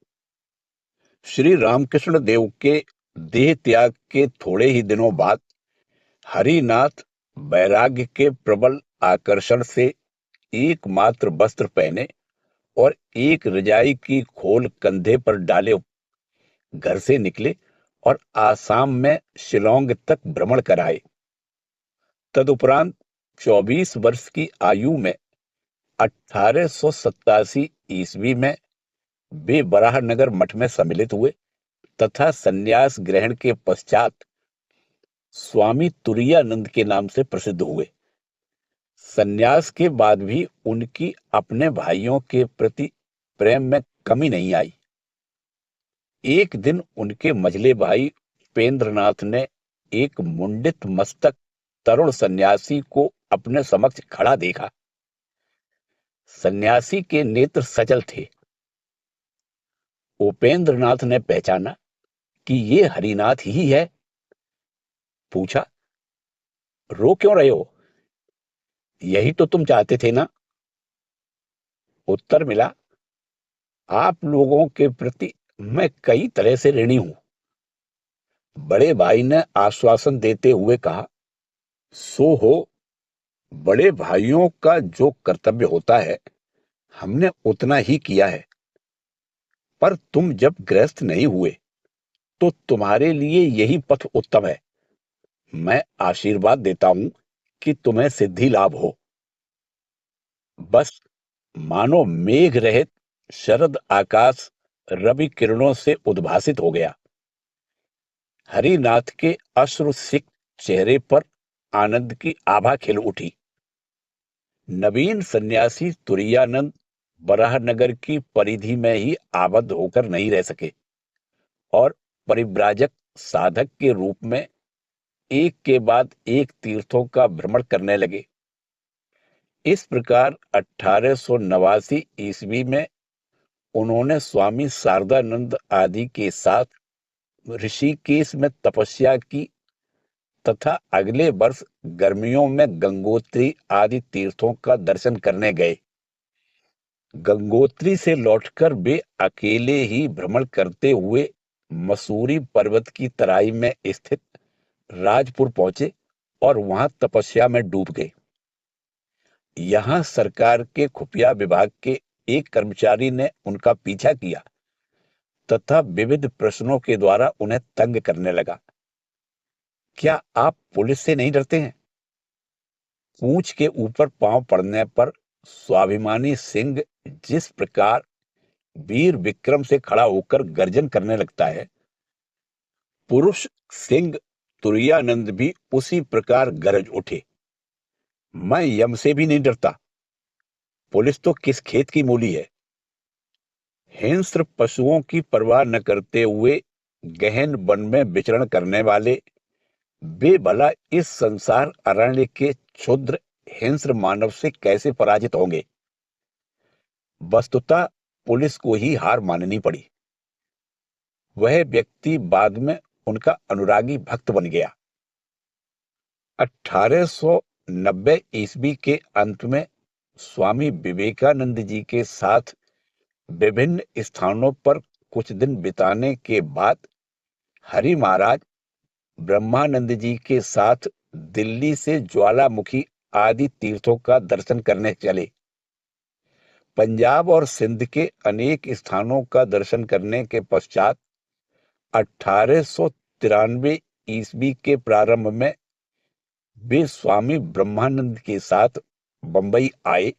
श्री रामकृष्ण देव के देह त्याग के थोड़े ही दिनों बाद हरिनाथ वैराग्य के प्रबल आकर्षण से एकमात्र वस्त्र पहने और एक रजाई की खोल कंधे पर डाले घर से निकले और आसाम में शिलोंग तक भ्रमण कराए। तदुपरांत 24 वर्ष की आयु में 1887 ईस्वी में वे बराहनगर मठ में सम्मिलित हुए तथा संन्यास ग्रहण के पश्चात स्वामी तुरायानंद के नाम से प्रसिद्ध हुए। संन्यास के बाद भी उनकी अपने भाइयों के प्रति प्रेम में कमी नहीं आई। एक दिन उनके मझले भाई उपेंद्रनाथ ने एक मुंडित मस्तक तरुण सन्यासी को अपने समक्ष खड़ा देखा। सन्यासी के नेत्र सचल थे। उपेंद्रनाथ ने पहचाना कि ये हरिनाथ ही है। पूछा, रो क्यों रहे हो? यही तो तुम चाहते थे ना? उत्तर मिला, आप लोगों के प्रति मैं कई तरह से ऋणी हूं। बड़े भाई ने आश्वासन देते हुए कहा, सो हो, बड़े भाइयों का जो कर्तव्य होता है हमने उतना ही किया है। पर तुम जब गृहस्थ नहीं हुए तो तुम्हारे लिए यही पथ उत्तम है। मैं आशीर्वाद देता हूं कि तुम्हें सिद्धि लाभ हो। बस मानो मेघ रहित शरद आकाश रवि किरणों से उद्भासित हो गया। हरिनाथ के अश्रुसिक्त चेहरे पर आनंद की आभा खिल उठी। नवीन सन्यासी तुरायानंद बराहनगर की परिधि में ही आबद्ध होकर नहीं रह सके और परिव्राजक साधक के रूप में एक के बाद एक तीर्थों का भ्रमण करने लगे। इस प्रकार 1889 ईस्वी में उन्होंने स्वामी शारदानंद आदि के साथ ऋषिकेश में तपस्या की तथा अगले वर्ष गर्मियों में गंगोत्री आदि तीर्थों का दर्शन करने गए। गंगोत्री से लौटकर वे अकेले ही भ्रमण करते हुए मसूरी पर्वत की तराई में स्थित राजपुर पहुंचे और वहां तपस्या में डूब गए। यहां सरकार के खुफिया विभाग के एक कर्मचारी ने उनका पीछा किया तथा विविध प्रश्नों के द्वारा उन्हें तंग करने लगा। क्या आप पुलिस से नहीं डरते हैं? पूंछ के ऊपर पांव पड़ने पर स्वाभिमानी सिंह जिस प्रकार वीर विक्रम से खड़ा होकर गर्जन करने लगता है, पुरुष सिंह तुरायानंद भी उसी प्रकार गरज उठे। मैं यम से भी नहीं डरता, पुलिस तो किस खेत की मूली है। हिंस्र पशुओं की परवाह न करते हुए गहन वन में विचरण करने वाले वे भला इस संसार अरण्य के क्षुद्र हिंस्र मानव से कैसे पराजित होंगे। वस्तुतः पुलिस को ही हार माननी पड़ी। वह व्यक्ति बाद में उनका अनुरागी भक्त बन गया। 1890 ईस्वी के अंत में स्वामी विवेकानंद जी के साथ विभिन्न स्थानों पर कुछ दिन बिताने के बाद हरि महाराज ब्रह्मानंद जी के साथ दिल्ली से ज्वालामुखी आदि तीर्थों का दर्शन करने चले। पंजाब और सिंध के अनेक स्थानों का दर्शन करने के पश्चात 1893 ईस्वी के प्रारंभ में वे स्वामी ब्रह्मानंद के साथ बंबई आए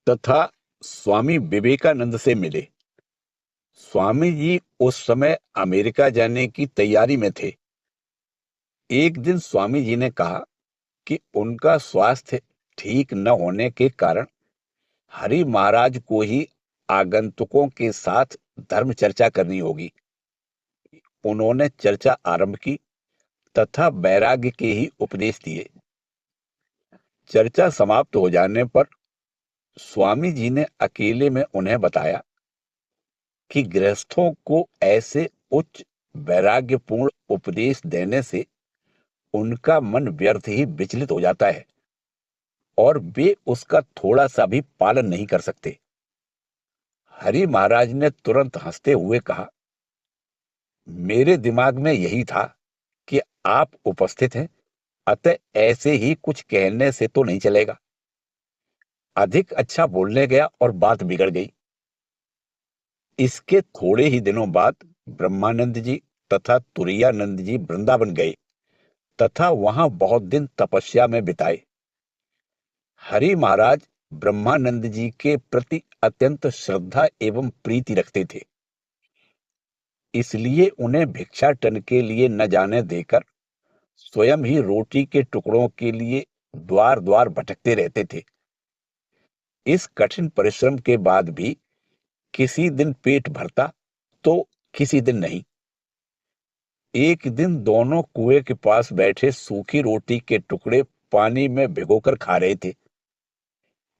तथा स्वामी विवेकानंद से मिले। स्वामी जी उस समय अमेरिका जाने की तैयारी में थे। एक दिन स्वामी जी ने कहा कि उनका स्वास्थ्य ठीक न होने के कारण हरि महाराज को ही आगंतुकों के साथ धर्म चर्चा करनी होगी। उन्होंने चर्चा आरंभ की तथा वैराग्य के ही उपदेश दिए। चर्चा समाप्त हो जाने पर स्वामी जी ने अकेले में उन्हें बताया कि गृहस्थों को ऐसे उच्च वैराग्यपूर्ण उपदेश देने से उनका मन व्यर्थ ही विचलित हो जाता है और वे उसका थोड़ा सा भी पालन नहीं कर सकते। हरि महाराज ने तुरंत हंसते हुए कहा, मेरे दिमाग में यही था कि आप उपस्थित हैं, अतः ऐसे ही कुछ कहने से तो नहीं चलेगा। अधिक अच्छा बोलने गया और बात बिगड़ गई। इसके थोड़े ही दिनों बाद ब्रह्मानंद जी तथा तुरायानंद जी वृंदावन गए तथा वहां बहुत दिन तपस्या में बिताए। हरि महाराज ब्रह्मानंद जी के प्रति अत्यंत श्रद्धा एवं प्रीति रखते थे, इसलिए उन्हें भिक्षाटन के लिए न जाने देकर स्वयं ही रोटी के टुकड़ों के लिए द्वार द्वार भटकते रहते थे। इस कठिन परिश्रम के बाद भी किसी दिन पेट भरता तो किसी दिन नहीं। एक दिन दोनों कुएं के पास बैठे सूखी रोटी के टुकड़े पानी में भिगोकर खा रहे थे।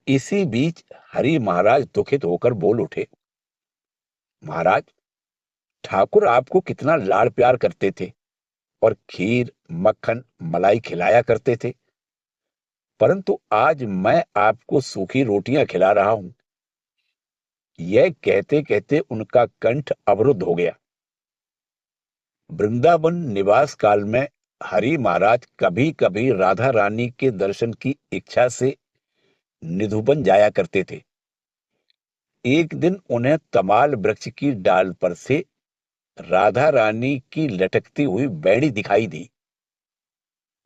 इसी बीच हरि महाराज दुखित होकर बोल उठे, महाराज, ठाकुर आपको कितना लाड़ प्यार करते थे और खीर मक्खन मलाई खिलाया करते थे, परंतु आज मैं आपको सूखी रोटियां खिला रहा हूं। यह कहते कहते उनका कंठ अवरुद्ध हो गया। वृंदावन निवास काल में हरि महाराज कभी कभी राधा रानी के दर्शन की इच्छा से निधुबन जाया करते थे। एक दिन उन्हें तमाल वृक्ष की डाल पर से राधा रानी की लटकती हुई बैड़ी दिखाई दी।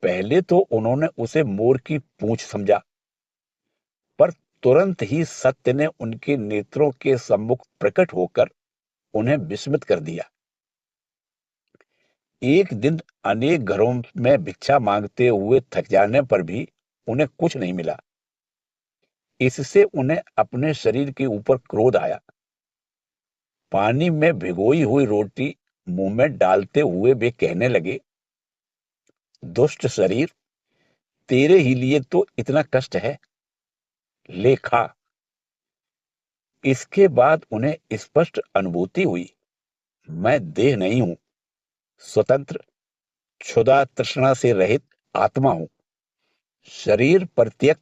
पहले तो उन्होंने उसे मोर की पूंछ समझा, पर तुरंत ही सत्य ने उनके नेत्रों के सम्मुख प्रकट होकर उन्हें विस्मित कर दिया। एक दिन अनेक घरों में भिक्षा मांगते हुए थक जाने पर भी उन्हें कुछ नहीं मिला। इससे उन्हें अपने शरीर के ऊपर क्रोध आया। पानी में भिगोई हुई रोटी मुंह में डालते हुए वे कहने लगे, दुष्ट शरीर, तेरे ही लिए तो इतना कष्ट है। ले खा। इसके बाद उन्हें स्पष्ट अनुभूति हुई, मैं देह नहीं हूं, स्वतंत्र, क्षुधा तृष्णा से रहित आत्मा हूं। शरीर प्रत्येक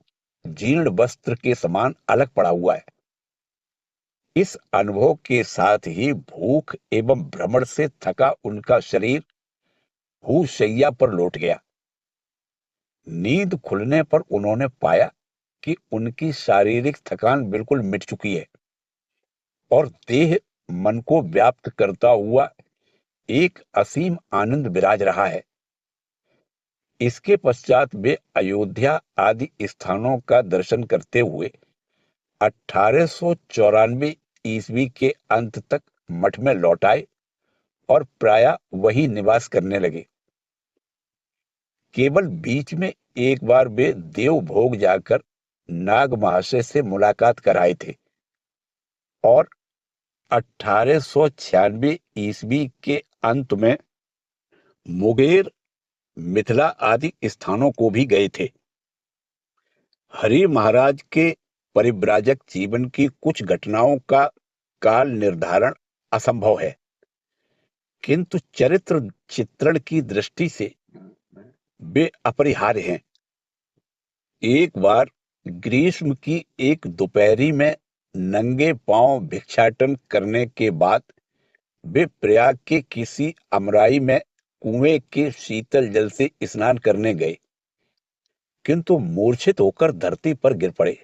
जीर्ण वस्त्र के समान अलग पड़ा हुआ है। इस अनुभव के साथ ही भूख एवं भ्रमण से थका उनका शरीर भूशैया पर लौट गया। नींद खुलने पर उन्होंने पाया कि उनकी शारीरिक थकान बिल्कुल मिट चुकी है और देह मन को व्याप्त करता हुआ एक असीम आनंद विराज रहा है। इसके पश्चात वे अयोध्या आदि स्थानों का दर्शन करते हुए 1894 ईस्वी के अंत तक मठ में लौट आए और प्रायः वही निवास करने लगे। केवल बीच में एक बार वे देवभोग जाकर नाग महाशय से मुलाकात कर आए थे और 1896 ईस्वी के अंत में मुंगेर, मिथिला आदि स्थानों को भी गए थे। हरि महाराज के परिव्राजक जीवन की कुछ घटनाओं का काल निर्धारण असंभव है, किंतु चरित्र चित्रण की दृष्टि से वे अपरिहार्य हैं। एक बार ग्रीष्म की एक दोपहरी में नंगे पांव भिक्षाटन करने के बाद वे प्रयाग के किसी अमराई में कुएं के शीतल जल से स्नान करने गए, किंतु मूर्छित होकर धरती पर गिर पड़े।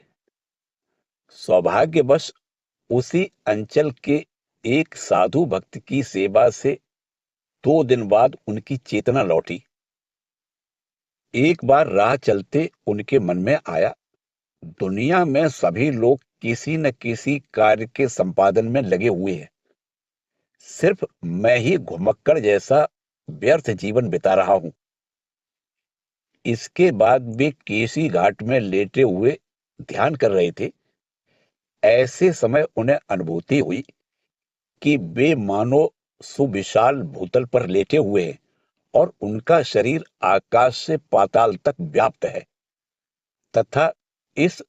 सौभाग्यवश उसी अंचल के एक साधु भक्त की सेवा से 2 दिन बाद उनकी चेतना लौटी। एक बार राह चलते उनके मन में आया, दुनिया में सभी लोग किसी न किसी कार्य के संपादन में लगे हुए हैं, सिर्फ मैं ही घुमक्कड़ जैसा व्यर्थ जीवन बिता रहा हूं। इसके बाद वे केसी घाट में लेटे हुए ध्यान कर रहे थे। ऐसे समय उन्हें अनुभूति हुई कि वे मानो सुविशाल भूतल पर लेटे हुए हैं और उनका शरीर आकाश से पाताल तक व्याप्त है तथा इस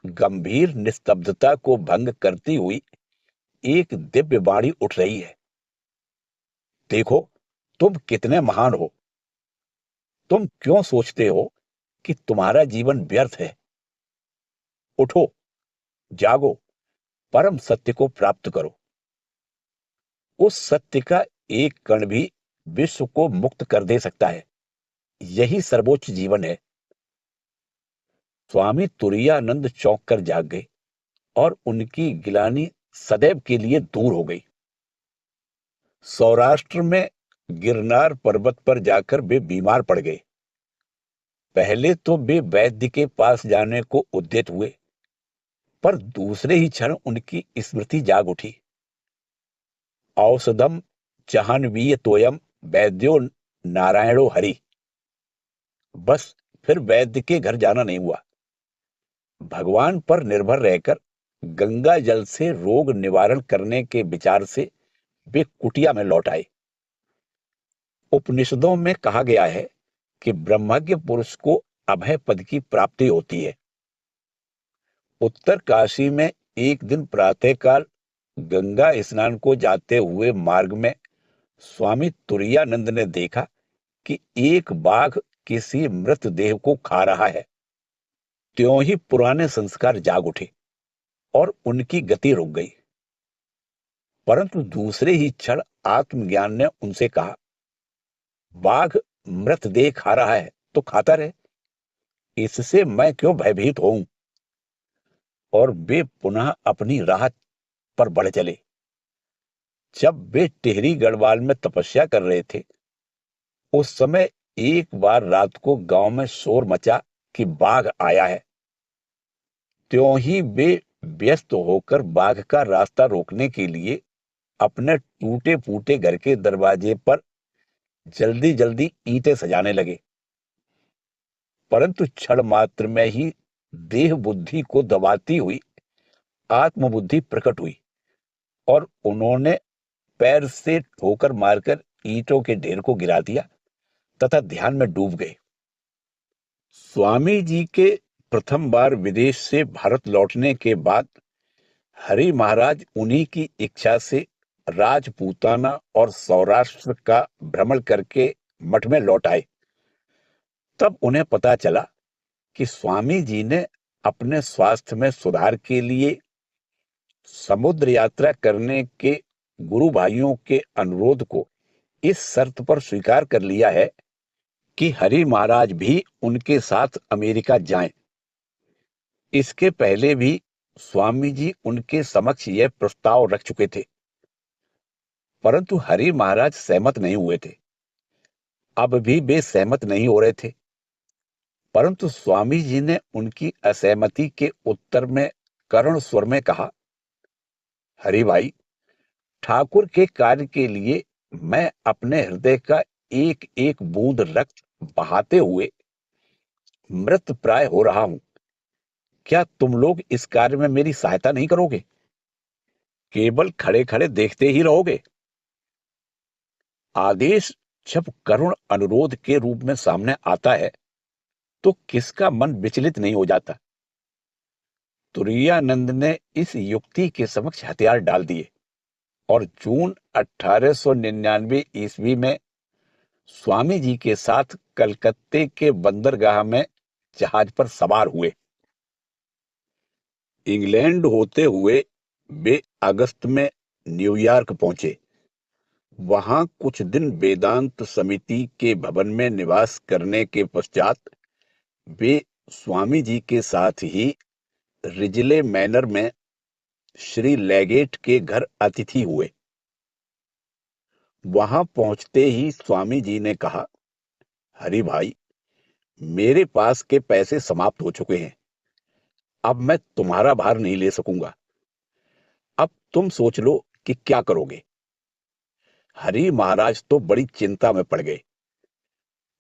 गंभीर निस्तब्धता को भंग करती हुई एक दिव्य वाणी उठ रही है, देखो तुम कितने महान हो। तुम क्यों सोचते हो कि तुम्हारा जीवन व्यर्थ है? उठो, जागो, परम सत्य को प्राप्त करो। उस सत्य का एक कण भी विश्व को मुक्त कर दे सकता है। यही सर्वोच्च जीवन है। स्वामी तुरायानंद चौंक कर जाग गए और उनकी गिलानी सदैव के लिए दूर हो गई। सौराष्ट्र में गिरनार पर्वत पर जाकर वे बीमार पड़ गए। पहले तो वे वैद्य के पास जाने को उद्यत हुए, पर दूसरे ही क्षण उनकी स्मृति जाग उठी। औषधम जाह्नवीय तोयम वैद्यो नारायणो हरि। बस फिर वैद्य के घर जाना नहीं हुआ। भगवान पर निर्भर रहकर गंगा जल से रोग निवारण करने के विचार से वे कुटिया में लौट आए। उपनिषदों में कहा गया है कि ब्रह्मज्ञ पुरुष को अभय पद की प्राप्ति होती है। उत्तर काशी में एक दिन प्रातःकाल गंगा स्नान को जाते हुए मार्ग में स्वामी तुरायानंद ने देखा कि एक बाघ किसी मृत देह को खा रहा है। त्यों ही पुराने संस्कार जाग उठे और उनकी गति रुक गई। परंतु दूसरे ही क्षण आत्मज्ञान ने उनसे कहा, बाघ मृत देह खा रहा है तो खाता रहे, इससे मैं क्यों भयभीत होऊं। और वे पुनः अपनी राह पर बढ़ चले। जब वे टिहरी गढ़वाल में तपस्या कर रहे थे, उस समय एक बार रात को गांव में शोर मचा कि बाघ आया है। त्यों ही वे व्यस्त होकर बाघ का रास्ता रोकने के लिए अपने टूटे फूटे घर के दरवाजे पर जल्दी जल्दी ईंटें सजाने लगे। परंतु क्षण मात्र में ही देह बुद्धि को दबाती हुई आत्मबुद्धि प्रकट हुई और उन्होंने पैर से ठोकर मारकर ईंटों के ढेर को गिरा दिया तथा ध्यान में डूब गए। स्वामी जी के प्रथम बार विदेश से भारत लौटने के बाद हरि महाराज उन्हीं की इच्छा से राजपूताना और सौराष्ट्र का भ्रमण करके मठ में लौट आए। तब उन्हें पता चला कि स्वामी जी ने अपने स्वास्थ्य में सुधार के लिए समुद्र यात्रा करने के गुरु भाइयों के अनुरोध को इस शर्त पर स्वीकार कर लिया है कि हरि महाराज भी उनके साथ अमेरिका जाएं। इसके पहले भी स्वामी जी उनके समक्ष यह प्रस्ताव रख चुके थे, परंतु हरि महाराज सहमत नहीं हुए थे। अब भी वे सहमत नहीं हो रहे थे, परंतु स्वामी जी ने उनकी असहमति के उत्तर में करुण स्वर में कहा, हरि भाई, ठाकुर के कार्य के लिए मैं अपने हृदय का एक एक बूंद रक्त बहाते हुए मृत प्राय हो रहा हूं। क्या तुम लोग इस कार्य में मेरी सहायता नहीं करोगे? केवल खड़े खड़े देखते ही रहोगे? आदेश जब करुण अनुरोध के रूप में सामने आता है तो किसका मन विचलित नहीं हो जाता। तुरायानंद ने इस युक्ति के समक्ष हथियार डाल दिए और जून 1899 ईस्वी में स्वामी जी के साथ कलकत्ते के बंदरगाह में जहाज पर सवार हुए। इंग्लैंड होते हुए वे अगस्त में न्यूयॉर्क पहुंचे। वहां कुछ दिन वेदांत समिति के भवन में निवास करने के पश्चात वे स्वामी जी के साथ ही रिजले मैनर में श्री लेगेट के घर अतिथि हुए। वहां पहुंचते ही स्वामी जी ने कहा, हरि भाई, मेरे पास के पैसे समाप्त हो चुके हैं। अब मैं तुम्हारा भार नहीं ले सकूंगा। अब तुम सोच लो कि क्या करोगे। हरि महाराज तो बड़ी चिंता में पड़ गए।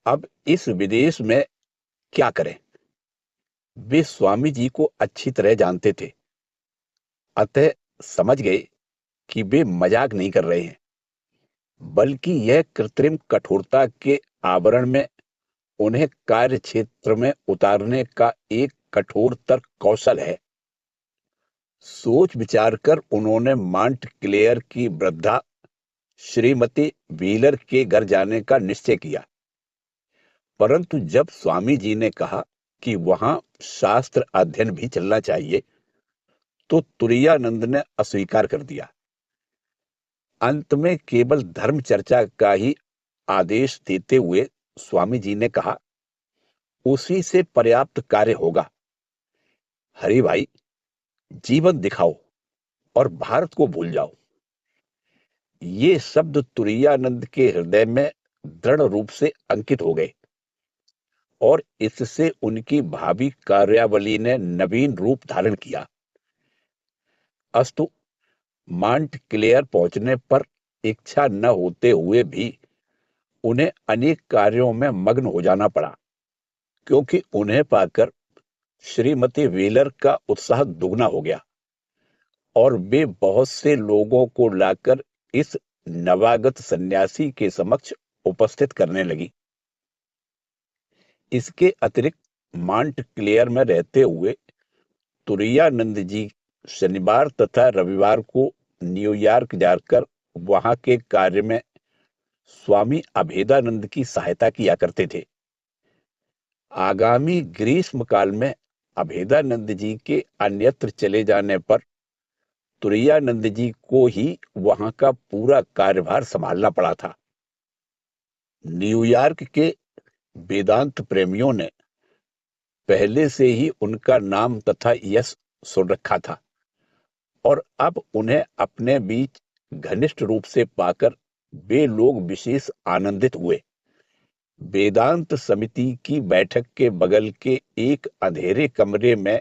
अब इस विदेश में क्या करें? वे स्वामी जी को अच्छी तरह जानते थे, अतः समझ गए कि वे मजाक नहीं कर रहे हैं, बल्कि यह कृत्रिम कठोरता के आवरण में उन्हें कार्य क्षेत्र में उतारने का एक कठोरतर कौशल है। सोच विचार कर उन्होंने मांट क्लेयर की वृद्धा श्रीमती व्हीलर के घर जाने का निश्चय किया, परंतु जब स्वामी जी ने कहा कि वहां शास्त्र अध्ययन भी चलना चाहिए, तो तुरायानंद ने अस्वीकार कर दिया। अंत में केवल धर्म चर्चा का ही आदेश देते हुए स्वामी जी ने कहा, उसी से पर्याप्त कार्य होगा। हरि भाई, जीवन दिखाओ और भारत को भूल जाओ। ये शब्द तुरायानंद के हृदय में दृढ़ रूप से अंकित हो गए और इससे उनकी भावी कार्यावली ने नवीन रूप धारण किया। अस्तु, मांट क्लेयर पहुंचने पर इच्छा न होते हुए भी उन्हें अनेक कार्यों में मग्न हो जाना पड़ा, क्योंकि उन्हें पाकर श्रीमती व्हीलर का उत्साह दुगना हो गया और वे बहुत से लोगों को लाकर इस नवागत सन्यासी के समक्ष उपस्थित करने लगी। इसके अतिरिक्त मांट क्लेयर में रहते हुए तुरायानंद जी शनिवार तथा रविवार को न्यूयॉर्क जाकर वहां के कार्य में स्वामी अभेदानंद की सहायता किया करते थे। आगामी ग्रीष्म काल में अभेदानंद जी के अन्यत्र चले जाने पर तुरायानंद जी को ही वहां का पूरा कार्यभार संभालना पड़ा था। न्यूयॉर्क के वेदांत प्रेमियों ने पहले से ही उनका नाम तथा यश सुन रखा था और अब उन्हें अपने बीच घनिष्ठ रूप से पाकर वे लोग विशेष आनंदित हुए। वेदांत समिति की बैठक के बगल के एक अंधेरे कमरे में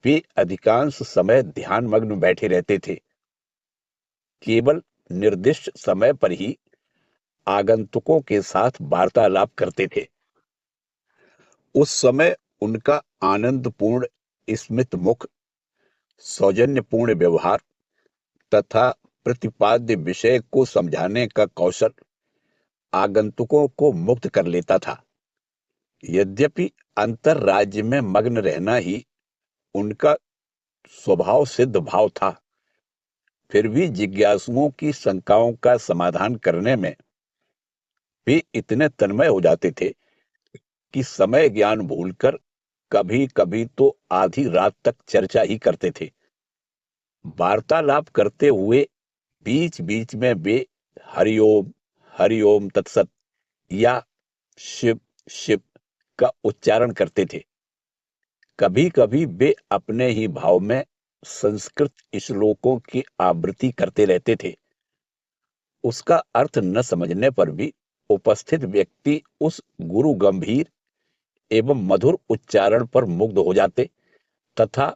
वे अधिकांश समय ध्यान मग्न बैठे रहते थे। केवल निर्दिष्ट समय पर ही आगंतुकों के साथ वार्तालाप करते थे। उस समय उनका आनंदपूर्ण स्मित मुख, सौजन्यपूर्ण व्यवहार तथा प्रतिपाद्य विषय को समझाने का कौशल आगंतुकों को मुग्ध कर लेता था। यद्यपि अंतर राज्य में मग्न रहना ही उनका स्वभाव सिद्ध भाव था। फिर भी जिज्ञासुओं की शंकाओं का समाधान करने में वे इतने तन्मय हो जाते थे कि समय ज्ञान भूलकर कभी कभी तो आधी रात तक चर्चा ही करते थे। वार्तालाप करते हुए बीच बीच में वे हरिओम, हरिओम तत्सत या शिव शिव का उच्चारण करते थे। कभी कभी वे अपने ही भाव में संस्कृत श्लोकों की आवृत्ति करते रहते थे। उसका अर्थ न समझने पर भी उपस्थित व्यक्ति उस गुरु गंभीर एवं मधुर उच्चारण पर मुग्ध हो जाते तथा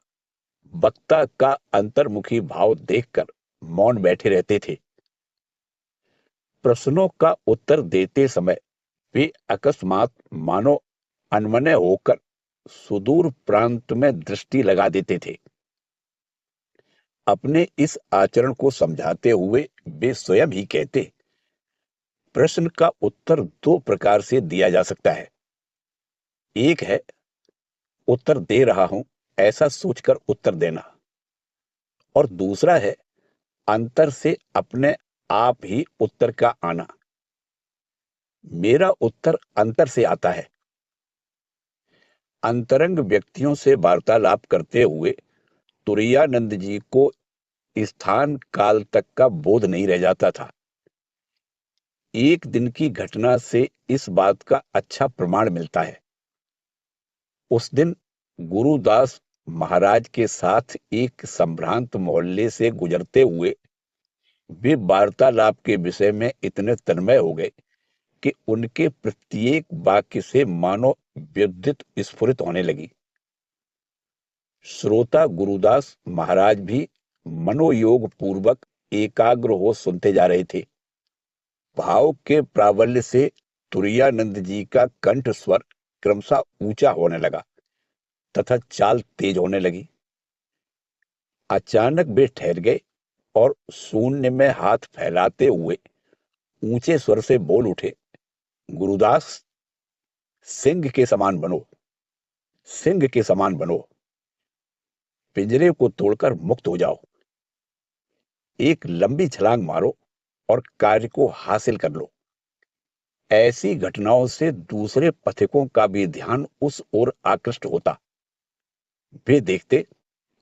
वक्ता का अंतर्मुखी भाव देखकर मौन बैठे रहते थे। प्रश्नों का उत्तर देते समय वे अकस्मात मानो अनमने होकर सुदूर प्रांत में दृष्टि लगा देते थे। अपने इस आचरण को समझाते हुए वे स्वयं ही कहते, प्रश्न का उत्तर दो प्रकार से दिया जा सकता है। एक है उत्तर दे रहा हूं ऐसा सोचकर उत्तर देना, और दूसरा है अंतर से अपने आप ही उत्तर का आना। मेरा उत्तर अंतर से आता है। अंतरंग व्यक्तियों से वार्तालाप करते हुए तुरायानंद जी को स्थान काल तक का बोध नहीं रह जाता था। एक दिन की घटना से इस बात का अच्छा प्रमाण मिलता है। उस दिन गुरुदास महाराज के साथ एक संभ्रांत मोहल्ले से गुजरते हुए वे वार्तालाप के विषय में इतने तन्मय हो गए कि उनके प्रत्येक वाक्य से मानो विद्युत स्फुरित होने लगी। श्रोता गुरुदास महाराज भी मनोयोग पूर्वक एकाग्र हो सुनते जा रहे थे। भाव के प्राबल्य से तुरायानंद जी का कंठ स्वर क्रमशः ऊंचा होने लगा तथा चाल तेज होने लगी। अचानक वे ठहर गए और शून्य में हाथ फैलाते हुए ऊंचे स्वर से बोल उठे, गुरुदास, सिंह के समान बनो, सिंह के समान बनो, पिंजरे को तोड़कर मुक्त हो जाओ, एक लंबी छलांग मारो और कार्य को हासिल कर लो। ऐसी घटनाओं से दूसरे पथिकों का भी ध्यान उस ओर आकृष्ट होता। वे देखते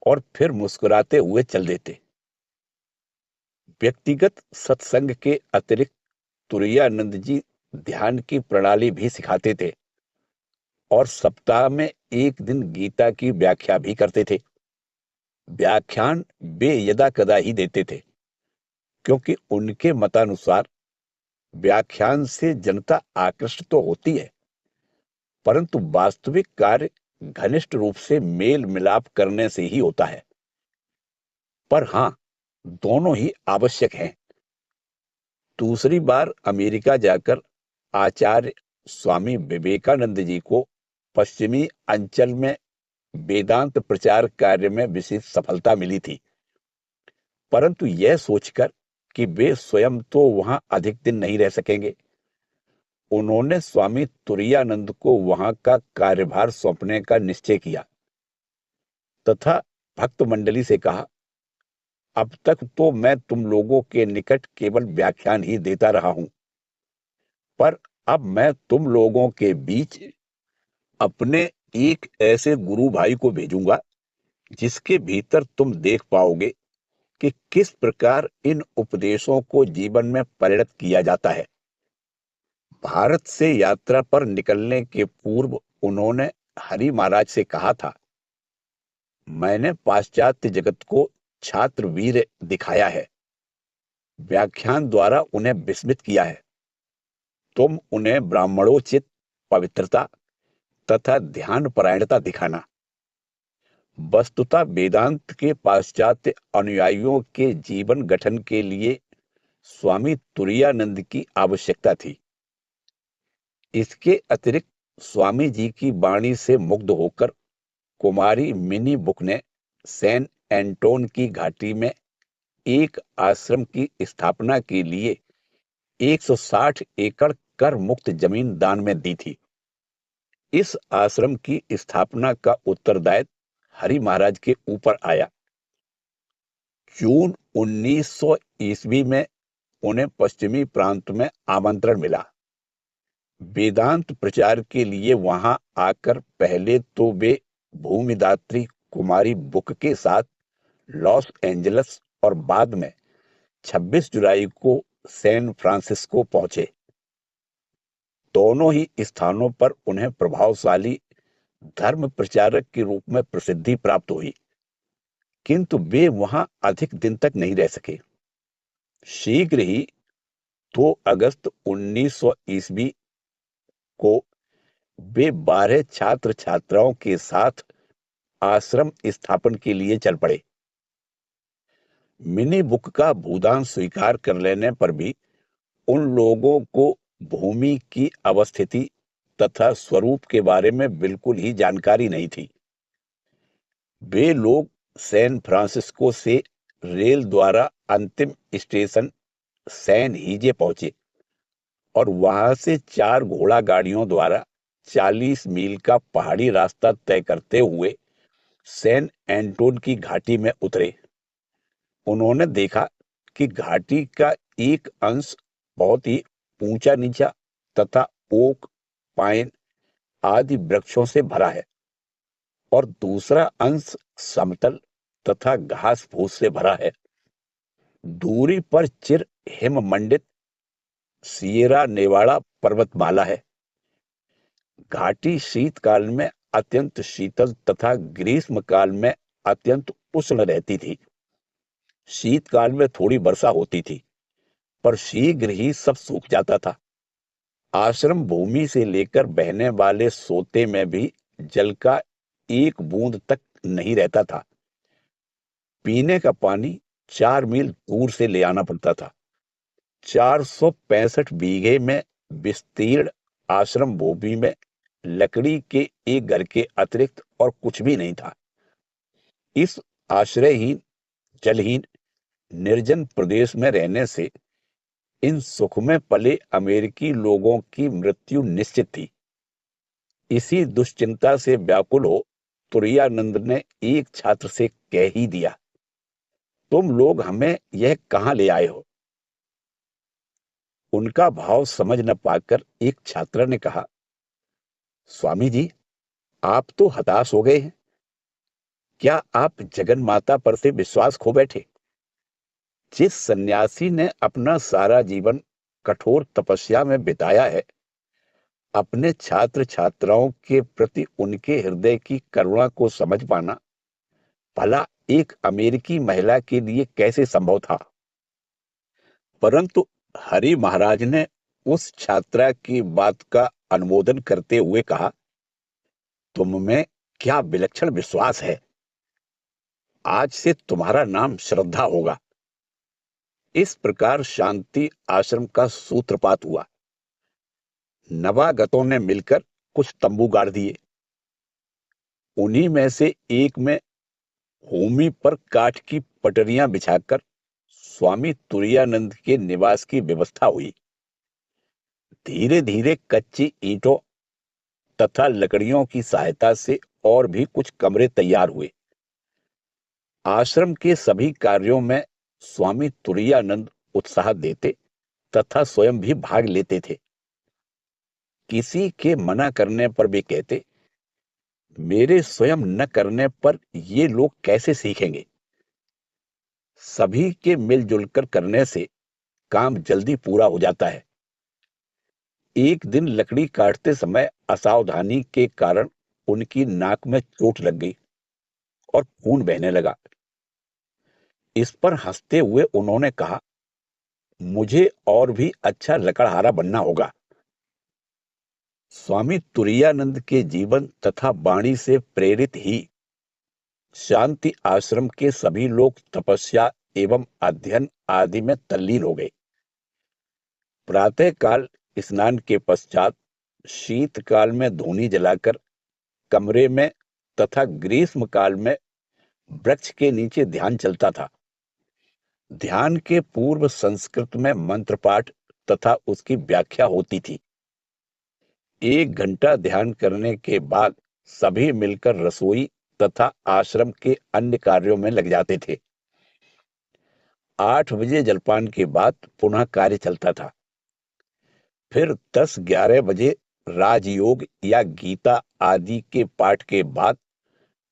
और फिर मुस्कुराते हुए चल देते। व्यक्तिगत सत्संग के अतिरिक्त तुरायानंद जी ध्यान की प्रणाली भी सिखाते थे और सप्ताह में एक दिन गीता की व्याख्या भी करते थे। व्याख्यान वे यदा कदा ही देते थे, क्योंकि उनके मतानुसार व्याख्यान से जनता आकृष्ट तो होती है, परंतु वास्तविक कार्य घनिष्ठ रूप से मेल मिलाप करने से ही होता है। पर हां, दोनों ही आवश्यक हैं। दूसरी बार अमेरिका जाकर आचार्य स्वामी विवेकानंद जी को पश्चिमी अंचल में वेदांत प्रचार कार्य में विशेष सफलता मिली थी, परंतु यह सोचकर कि वे स्वयं तो वहां अधिक दिन नहीं रह सकेंगे, उन्होंने स्वामी तुरायानंद को वहां का कार्यभार सौंपने का निश्चय किया तथा भक्त मंडली से कहा, अब तक तो मैं तुम लोगों के निकट केवल व्याख्यान ही देता रहा हूं, पर अब मैं तुम लोगों के बीच अपने एक ऐसे गुरु भाई को भेजूंगा जिसके भीतर तुम देख पाओगे कि किस प्रकार इन उपदेशों को जीवन में परिणत किया जाता है। भारत से यात्रा पर निकलने के पूर्व उन्होंने हरि महाराज से कहा था, मैंने पाश्चात्य जगत को छात्र वीर दिखाया है, व्याख्यान द्वारा उन्हें विस्मित किया है। तुम उन्हें ब्राह्मणोचित पवित्रता तथा ध्यान परायणता दिखाना। वस्तुतः वेदांत के पाश्चात्य अनुयायियों के जीवन गठन के लिए स्वामी तुरायानंद की आवश्यकता थी। इसके अतिरिक्त स्वामी जी की वाणी से मुग्ध होकर कुमारी मिनी बुक ने सैन एंटोन की घाटी में एक आश्रम की स्थापना के लिए 160 एकड़ कर मुक्त जमीन दान में दी थी। इस आश्रम की स्थापना का उत्तरदायित्व हरि महाराज के ऊपर आया। जून 1900 ईस्वी में उन्हें पश्चिमी प्रांत में आमंत्रण मिला। वेदांत प्रचार के लिए वहां आकर पहले तो वे भूमिदात्री कुमारी बुक के साथ लॉस एंजल्स और बाद में 26 जुलाई को सैन फ्रांसिस्को पहुंचे। दोनों ही स्थानों पर उन्हें प्रभावशाली धर्म प्रचारक के रूप में प्रसिद्धि प्राप्त हुई, किंतु वे वहां अधिक दिन तक नहीं रह सके। शीघ्र ही 2 अगस्त 1900 ईस्वी को वे 12 छात्र छात्राओं के साथ आश्रम स्थापन के लिए चल पड़े। मिनी बुक का भूदान स्वीकार कर लेने पर भी उन लोगों को भूमि की अवस्थिति तथा स्वरूप के बारे में बिल्कुल ही जानकारी नहीं थी। वे लोग सैन फ्रांसिस्को से रेल द्वारा अंतिम स्टेशन सैन हीजे पहुंचे और वहां से 4 घोड़ा गाड़ियों द्वारा 40 मील का पहाड़ी रास्ता तय करते हुए सैन एंटोन की घाटी में उतरे। उन्होंने देखा कि घाटी का एक अंश बहुत ही ऊंचा नीचा तथा ओक, पाइन आदि वृक्षों से भरा है और दूसरा अंश समतल तथा घास फूस से भरा है। दूरी पर चिर हिम मंडित सियरा नेवाड़ा पर्वतमाला है। घाटी शीतकाल में अत्यंत शीतल तथा ग्रीष्म काल में अत्यंत उष्ण रहती थी। शीतकाल में थोड़ी वर्षा होती थी, पर शीघ्र ही सब सूख जाता था। आश्रम भूमि से लेकर बहने वाले सोते में भी जल का एक बूंद तक नहीं रहता था। पीने का पानी 4 मील दूर से ले आना पड़ता था। 465 बीघे में विस्तीर्ण आश्रम भूमि में लकड़ी के एक घर के अतिरिक्त और कुछ भी नहीं था। इस आश्रयहीन, जलहीन, निर्जन प्रदेश में रहने से इन सुख में पले अमेरिकी लोगों की मृत्यु निश्चित थी। इसी दुश्चिंता से व्याकुल हो तुरानंद ने एक छात्र से कह ही दिया, तुम लोग हमें यह कहां ले आए हो? उनका भाव समझ न पाकर एक छात्र ने कहा, स्वामी जी, आप तो हताश हो गए हैं। क्या आप जगन माता पर से विश्वास खो बैठे? जिस सन्यासी ने अपना सारा जीवन कठोर तपस्या में बिताया है, अपने छात्र छात्राओं के प्रति उनके हृदय की करुणा को समझ पाना भला एक अमेरिकी महिला के लिए कैसे संभव था? परंतु हरि महाराज ने उस छात्रा की बात का अनुमोदन करते हुए कहा, तुम में क्या विलक्षण विश्वास है। आज से तुम्हारा नाम श्रद्धा होगा। इस प्रकार शांति आश्रम का सूत्रपात हुआ। नवागतों ने मिलकर कुछ तंबू गाड़ दिए। उन्हीं में से एक में भूमि पर काठ की पटरियां बिछाकर स्वामी तुरानंद के निवास की व्यवस्था हुई। धीरे धीरे कच्ची ईंटों तथा लकड़ियों की सहायता से और भी कुछ कमरे तैयार हुए। आश्रम के सभी कार्यों में स्वामी तुरानंद उत्साह देते तथा स्वयं भी भाग लेते थे। किसी के मना करने पर भी कहते, मेरे स्वयं न करने पर ये लोग कैसे सीखेंगे। सभी के मिलजुल कर करने से काम जल्दी पूरा हो जाता है। एक दिन लकड़ी काटते समय असावधानी के कारण उनकी नाक में चोट लग गई और खून बहने लगा। इस पर हंसते हुए उन्होंने कहा, मुझे और भी अच्छा लकड़हारा बनना होगा। स्वामी तुरानंद के जीवन तथा वाणी से प्रेरित ही शांति आश्रम के सभी लोग तपस्या एवं अध्ययन आदि में तल्लीन हो गए। प्रातः काल स्नान के पश्चात शीतकाल में धूनी जलाकर कमरे में तथा ग्रीष्म काल में वृक्ष के नीचे ध्यान चलता था। ध्यान के पूर्व संस्कृत में मंत्र पाठ तथा उसकी व्याख्या होती थी। 1 घंटा ध्यान करने के बाद सभी मिलकर रसोई तथा आश्रम के अन्य कार्यों में लग जाते थे। 8 बजे जलपान के बाद पुनः कार्य चलता था। फिर 10-11 बजे राजयोग या गीता आदि के पाठ के बाद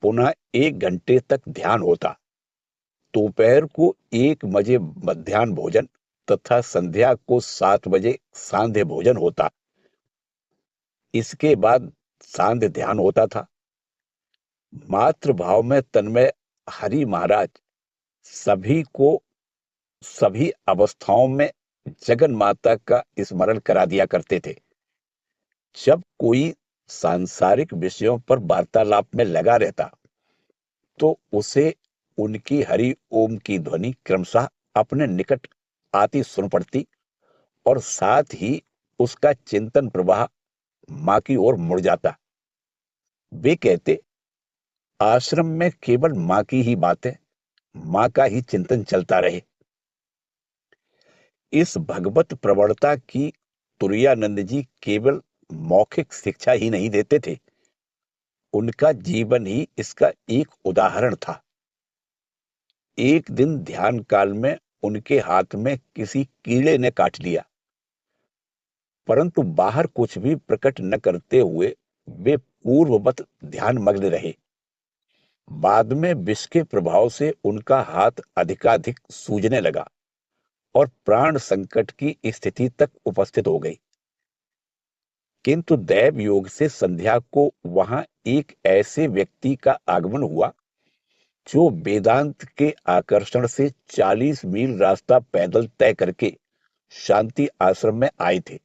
पुनः 1 घंटे तक ध्यान होता। दोपहर को 1 बजे मध्याह्न भोजन तथा संध्या को 7 बजे सांध्य भोजन होता। इसके बाद सांध्य ध्यान होता था। मातृभाव में तन्मय हरि महाराज सभी को सभी अवस्थाओं में जगन माता का स्मरण करा दिया करते थे। जब कोई सांसारिक विषयों पर वार्तालाप में लगा रहता तो उसे उनकी हरि ओम की ध्वनि क्रमशः अपने निकट आती सुन पड़ती और साथ ही उसका चिंतन प्रवाह मां की ओर मुड़ जाता। वे कहते, आश्रम में केवल मां की ही बात है, मां का ही चिंतन चलता रहे। इस भगवत प्रवणता की तुरायानंद जी केवल मौखिक शिक्षा ही नहीं देते थे, उनका जीवन ही इसका एक उदाहरण था। एक दिन ध्यान काल में उनके हाथ में किसी कीड़े ने काट लिया, परंतु बाहर कुछ भी प्रकट न करते हुए वे पूर्ववत ध्यान मग्न रहे। बाद में विष के प्रभाव से उनका हाथ अधिकाधिक सूजने लगा और प्राण संकट की स्थिति तक उपस्थित हो गई। किंतु दैव योग से संध्या को वहां एक ऐसे व्यक्ति का आगमन हुआ जो वेदांत के आकर्षण से 40 मील रास्ता पैदल तय करके शांति आश्रम में आए थे।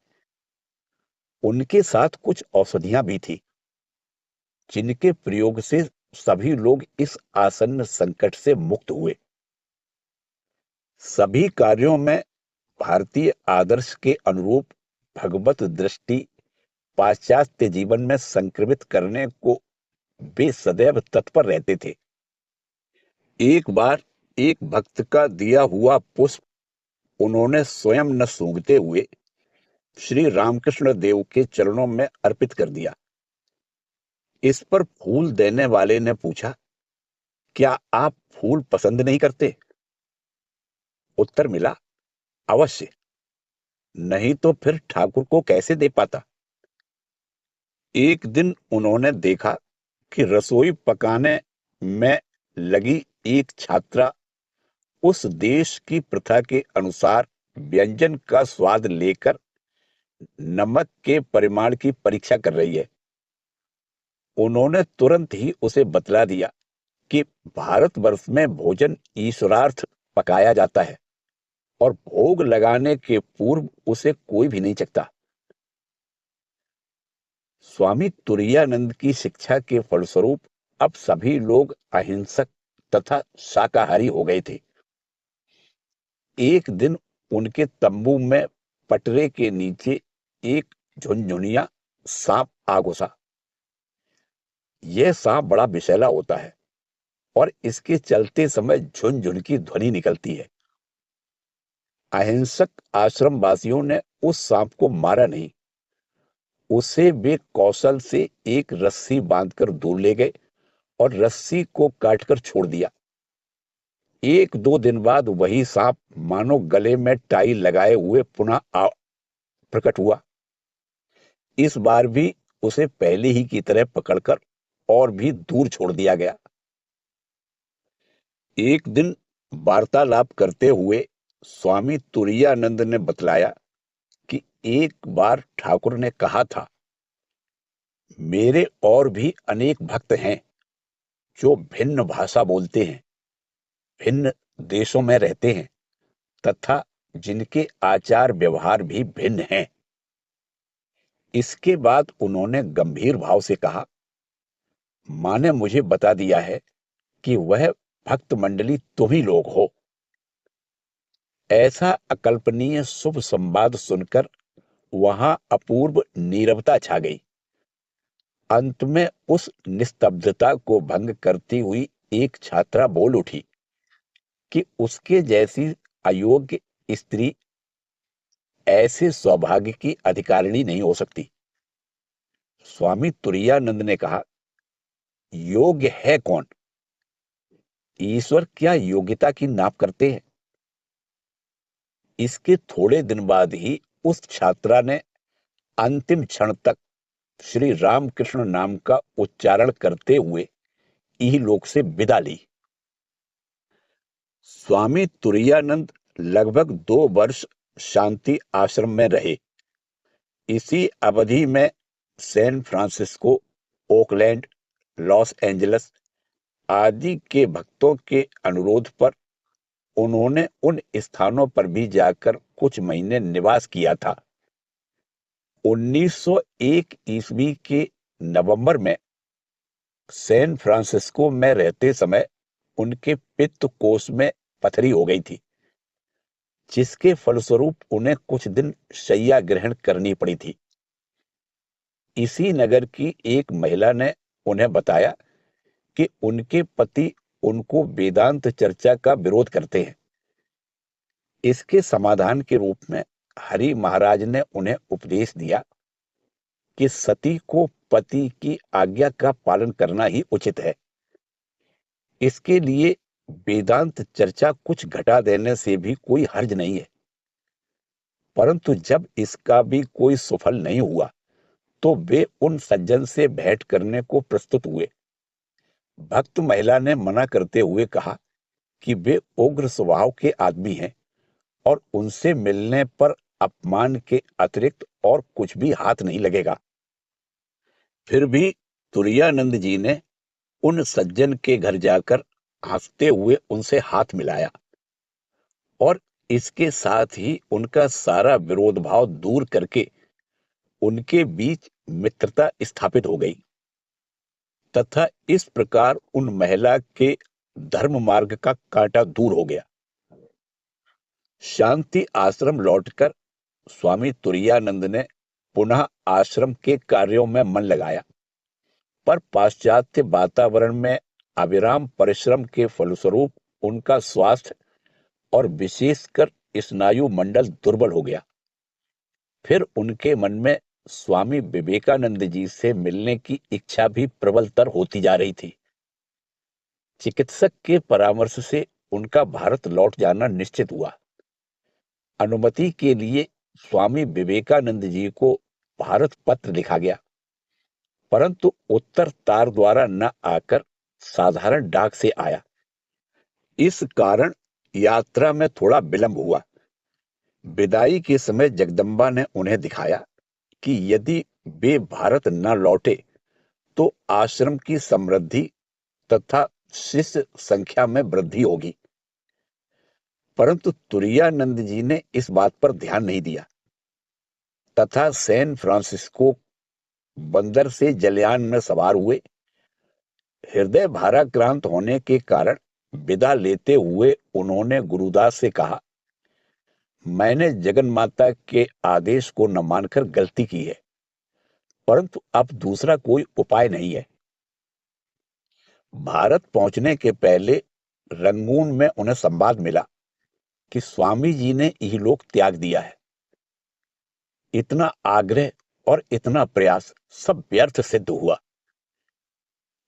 उनके साथ कुछ औषधियां भी थी, जिनके प्रयोग से सभी लोग इस आसन्न संकट से मुक्त हुए। सभी कार्यों में भारतीय आदर्श के अनुरूप भगवत दृष्टि पाश्चात्य जीवन में संक्रमित करने को वे सदैव तत्पर रहते थे। एक बार एक भक्त का दिया हुआ पुष्प उन्होंने स्वयं न सूंघते हुए श्री रामकृष्ण देव के चरणों में अर्पित कर दिया। इस पर फूल देने वाले ने पूछा, क्या आप फूल पसंद नहीं करते? उत्तर मिला, अवश्य, नहीं तो फिर ठाकुर को कैसे दे पाता। एक दिन उन्होंने देखा कि रसोई पकाने में लगी एक छात्रा उस देश की प्रथा के अनुसार व्यंजन का स्वाद लेकर नमक के परिमाण की परीक्षा कर रही है। उन्होंने तुरंत ही उसे बतला दिया कि भारतवर्ष में भोजन ईश्वरार्थ पकाया जाता है और भोग लगाने के पूर्व उसे कोई भी नहीं चखता। स्वामी तुरायानंद की शिक्षा के फलस्वरूप अब सभी लोग अहिंसक तथा शाकाहारी हो गए थे। एक दिन उनके तंबू में पटरे के नीचे एक झुनझुनिया सांप आ घुसा। यह सांप बड़ा विषैला होता है और इसके चलते समय झुनझुन की ध्वनि निकलती है। अहिंसक आश्रम वासियों ने उस सांप को मारा नहीं, उसे वे कौशल से एक रस्सी बांधकर दूर ले गए और रस्सी को काटकर छोड़ दिया। 1-2 दिन बाद वही सांप मानो गले में टाई लगाए हुए पुनः प्रकट हुआ। इस बार भी उसे पहले ही की तरह पकड़कर और भी दूर छोड़ दिया गया। एक दिन वार्तालाप करते हुए स्वामी तुरायानंद ने बतलाया कि एक बार ठाकुर ने कहा था, मेरे और भी अनेक भक्त हैं जो भिन्न भाषा बोलते हैं, भिन्न देशों में रहते हैं तथा जिनके आचार व्यवहार भी भिन्न हैं। इसके बाद उन्होंने गंभीर भाव से कहा, मां ने मुझे बता दिया है कि वह भक्त मंडली तुम ही लोग हो। ऐसा अकल्पनीय शुभ संवाद सुनकर वहां अपूर्व नीरवता छा गई। अंत में उस निस्तब्धता को भंग करती हुई एक छात्रा बोल उठी कि उसके जैसी अयोग्य स्त्री ऐसे सौभाग्य की अधिकारिणी नहीं हो सकती। स्वामी तुरायानंद ने कहा, योग्य है कौन? ईश्वर क्या योग्यता की नाप करते हैं? इसके थोड़े दिन बाद ही उस छात्रा ने अंतिम क्षण तक श्री रामकृष्ण नाम का उच्चारण करते हुए इहलोक से विदा ली। स्वामी तुरायानंद लगभग 2 वर्ष शांति आश्रम में रहे। इसी अवधि में San Francisco, Oakland, Los Angeles आदि के भक्तों के अनुरोध पर उन्होंने उन स्थानों पर भी जाकर कुछ महीने निवास किया था। 1901 ईस्वी के नवंबर में सैन फ्रांसिस्को में रहते समय उनके पित्त कोश में पथरी हो गई थी, जिसके फलस्वरूप उन्हें कुछ दिन शैय्या ग्रहण करनी पड़ी थी। इसी नगर की एक महिला ने उन्हें बताया कि उनके पति उनको वेदांत चर्चा का विरोध करते हैं। इसके समाधान के रूप में हरि महाराज ने उन्हें उपदेश दिया कि सती को पति की आज्ञा का पालन करना ही उचित है। इसके लिए वेदांत चर्चा कुछ घटा देने से भी कोई हर्ज नहीं है। परंतु जब इसका भी कोई सुफल नहीं हुआ तो वे उन सज्जन से भेंट करने को प्रस्तुत हुए। भक्त महिला ने मना करते हुए कहा कि वे उग्र स्वभाव के आदमी हैं और उनसे मिलने पर अपमान के अतिरिक्त और कुछ भी हाथ नहीं लगेगा। फिर भी तुरायानंद जी ने उन सज्जन के घर जाकर हंसते हुए उनसे हाथ मिलाया और इसके साथ ही उनका सारा विरोध भाव दूर करके उनके बीच मित्रता स्थापित हो गई तथा इस प्रकार उन महिला के धर्म मार्ग का कांटा दूर हो गया। शांति आश्रम लौटकर स्वामी तुरायानंद ने पुनः आश्रम के कार्यों में मन लगाया, पर पाश्चात्य वातावरण में अविराम परिश्रम के फलस्वरूप उनका स्वास्थ्य और विशेषकर स्नायु मंडल दुर्बल हो गया। फिर उनके मन में स्वामी विवेकानंद जी से मिलने की इच्छा भी प्रबलतर होती जा रही थी। चिकित्सक के परामर्श से उनका भारत लौट जाना निश्चित हुआ। अनुमति के लिए स्वामी विवेकानंद जी को भारत पत्र लिखा गया, परंतु उत्तर तार द्वारा न आकर साधारण डाक से आया। इस कारण यात्रा में थोड़ा विलंब हुआ। विदाई के समय जगदम्बा ने उन्हें दिखाया कि यदि वे भारत न लौटे तो आश्रम की समृद्धि तथा शिष्य संख्या में वृद्धि होगी। परंतु तुरायानंद जी ने इस बात पर ध्यान नहीं दिया तथा सैन फ्रांसिस्को बंदर से जलयान में सवार हुए। हृदय भाराक्रांत होने के कारण विदा लेते हुए उन्होंने गुरुदास से कहा, मैंने जगन माता के आदेश को न मानकर गलती की है, परंतु अब दूसरा कोई उपाय नहीं है। भारत पहुंचने के पहले रंगून में उन्हें संवाद मिला कि स्वामी जी ने इहलोक त्याग दिया है। इतना आग्रह और इतना प्रयास सब व्यर्थ सिद्ध हुआ।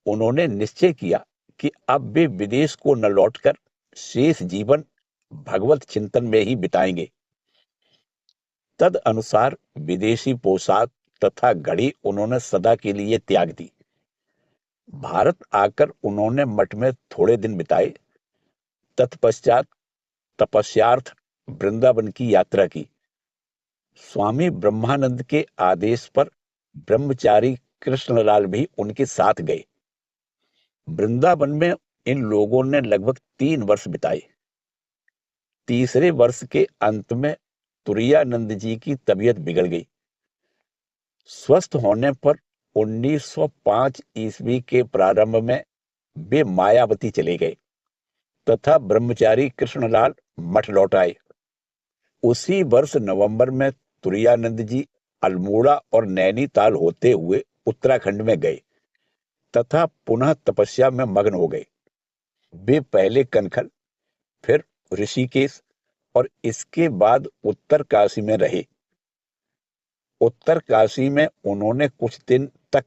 उन्होंने निश्चय किया कि अब वे विदेश को न लौटकर शेष जीवन भगवत चिंतन में ही बिताएंगे। तद अनुसार विदेशी पोशाक तथा घड़ी उन्होंने सदा के लिए त्याग दी। भारत आकर उन्होंने मठ में थोड़े दिन बिताए। तत्पश्चात तपस्यार्थ वृंदावन की यात्रा की। स्वामी ब्रह्मानंद के आदेश पर ब्रह्मचारी कृष्णलाल भी उनके साथ गए। वृंदावन में इन लोगों ने लगभग 3 वर्ष बिताए। तीसरे वर्ष के अंत में तुरायानंद जी की तबीयत बिगड़ गई। स्वस्थ होने पर 1905 ईस्वी के प्रारंभ में वे मायावती चले गए तथा ब्रह्मचारी कृष्णलाल मठ लौट आए। उसी वर्ष नवंबर में तुरायानंद जी अल्मोड़ा और नैनीताल होते हुए उत्तराखंड में गए तथा पुनः तपस्या में मग्न हो गए। वे पहले कनखल, फिर ऋषिकेश और इसके बाद उत्तर काशी में रहे। उत्तर काशी में उन्होंने कुछ दिन तक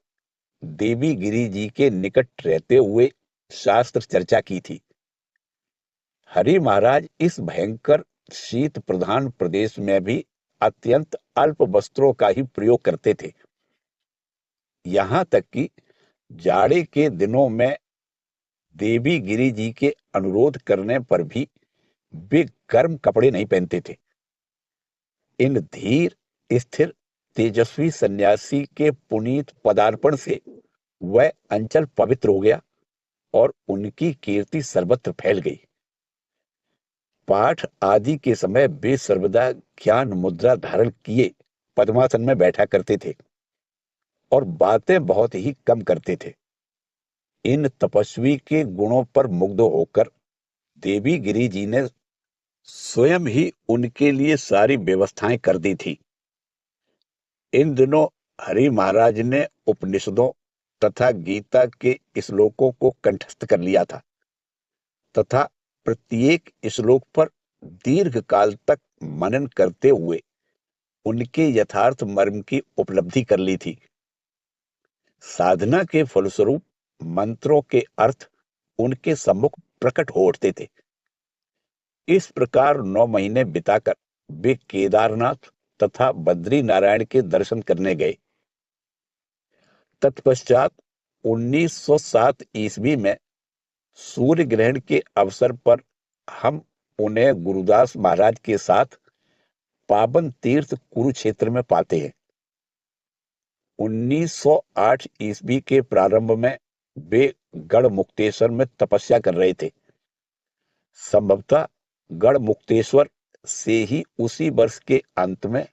देवी गिरी जी के निकट रहते हुए शास्त्र चर्चा की थी। हरि महाराज इस भयंकर शीत प्रधान प्रदेश में भी अत्यंत अल्प वस्त्रों का ही प्रयोग करते थे। यहाँ तक कि जाड़े के दिनों में देवी गिरी जी के अनुरोध करने पर भी वे गर्म कपड़े नहीं पहनते थे। इन धीर, स्थिर, तेजस्वी सन्यासी के पुनीत पदार्पण से वह अंचल पवित्र हो गया और उनकी कीर्ति सर्वत्र फैल गई। पाठ आदि के समय वे सर्वदा ज्ञान मुद्रा धारण किए पद्मासन में बैठा करते थे और बातें बहुत ही कम करते थे। इन तपस्वी के गुणों पर मुग्ध होकर देवी गिरी जी ने स्वयं ही उनके लिए सारी व्यवस्थाएं कर दी थी। इन दिनों हरि महाराज ने उपनिषदों तथा गीता के श्लोकों को कंठस्थ कर लिया था तथा प्रत्येक श्लोक पर दीर्घ काल तक मनन करते हुए उनके यथार्थ मर्म की उपलब्धि कर ली थी। साधना के फलस्वरूप मंत्रों के अर्थ उनके सम्मुख प्रकट हो उठते थे। इस प्रकार 9 महीने बिताकर वे केदारनाथ तथा बद्री नारायण के दर्शन करने गए। तत्पश्चात 1907 ईस्वी में सूर्य ग्रहण के अवसर पर हम उन्हें गुरुदास महाराज के साथ पावन तीर्थ कुरुक्षेत्र में पाते हैं। 1908 ईस्वी के प्रारंभ में वे गढ़ मुक्तेश्वर में तपस्या कर रहे थे। संभवतः गढ़ मुक्तेश्वर से ही उसी वर्ष के अंत में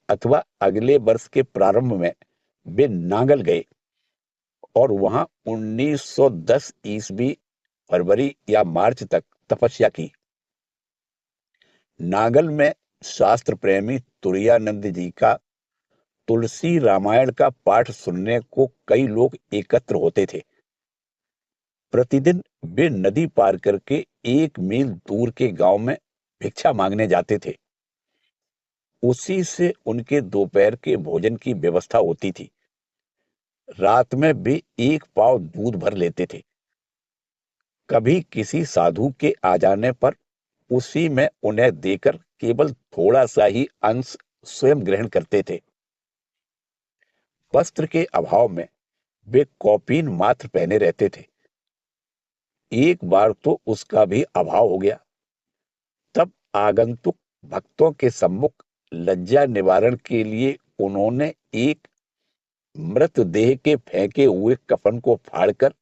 अथवा अगले वर्ष के प्रारंभ में वे नांगल गए और वहां 1910 ईस्वी फरवरी या मार्च तक तपस्या की। नागल में शास्त्र प्रेमी तुरायानंद जी का तुलसी रामायण का पाठ सुनने को कई लोग एकत्र होते थे। प्रतिदिन वे नदी पार करके 1 मील दूर के गांव में भिक्षा मांगने जाते थे। उसी से उनके दोपहर के भोजन की व्यवस्था होती थी। रात में वे 1 पाव दूध भर लेते थे। कभी किसी साधु के आ जाने पर उसी में उन्हें देकर केवल थोड़ा सा ही अंश स्वयं ग्रहण करते थे। वस्त्र के अभाव में वे कौपीन मात्र पहने रहते थे। एक बार तो उसका भी अभाव हो गया। तब आगंतुक भक्तों के सम्मुख लज्जा निवारण के लिए उन्होंने एक मृतदेह के फेंके हुए कफन को फाड़कर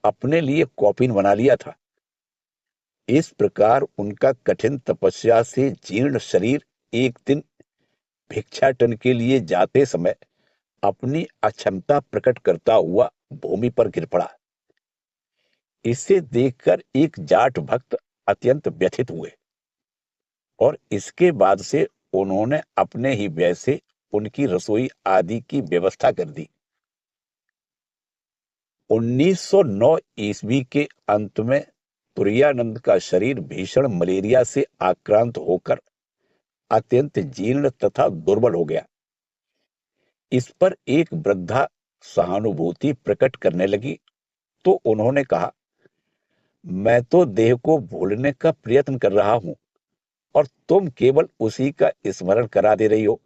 अपने लिए कौपीन बना लिया था। इस प्रकार उनका कठिन तपस्या से जीर्ण शरीर एक दिन भिक्षाटन के लिए जाते समय अपनी अक्षमता प्रकट करता हुआ भूमि पर गिर पड़ा। इसे देखकर एक जाट भक्त अत्यंत व्यथित हुए और इसके बाद से उन्होंने अपने ही व्यय से उनकी रसोई आदि की व्यवस्था कर दी। 1909 ईस्वी के अंत में तुरायानंद का शरीर भीषण मलेरिया से आक्रांत होकर अत्यंत जीर्ण तथा दुर्बल हो गया। इस पर एक वृद्धा सहानुभूति प्रकट करने लगी तो उन्होंने कहा, मैं तो देह को भूलने का प्रयत्न कर रहा हूं और तुम केवल उसी का स्मरण करा दे रही हो।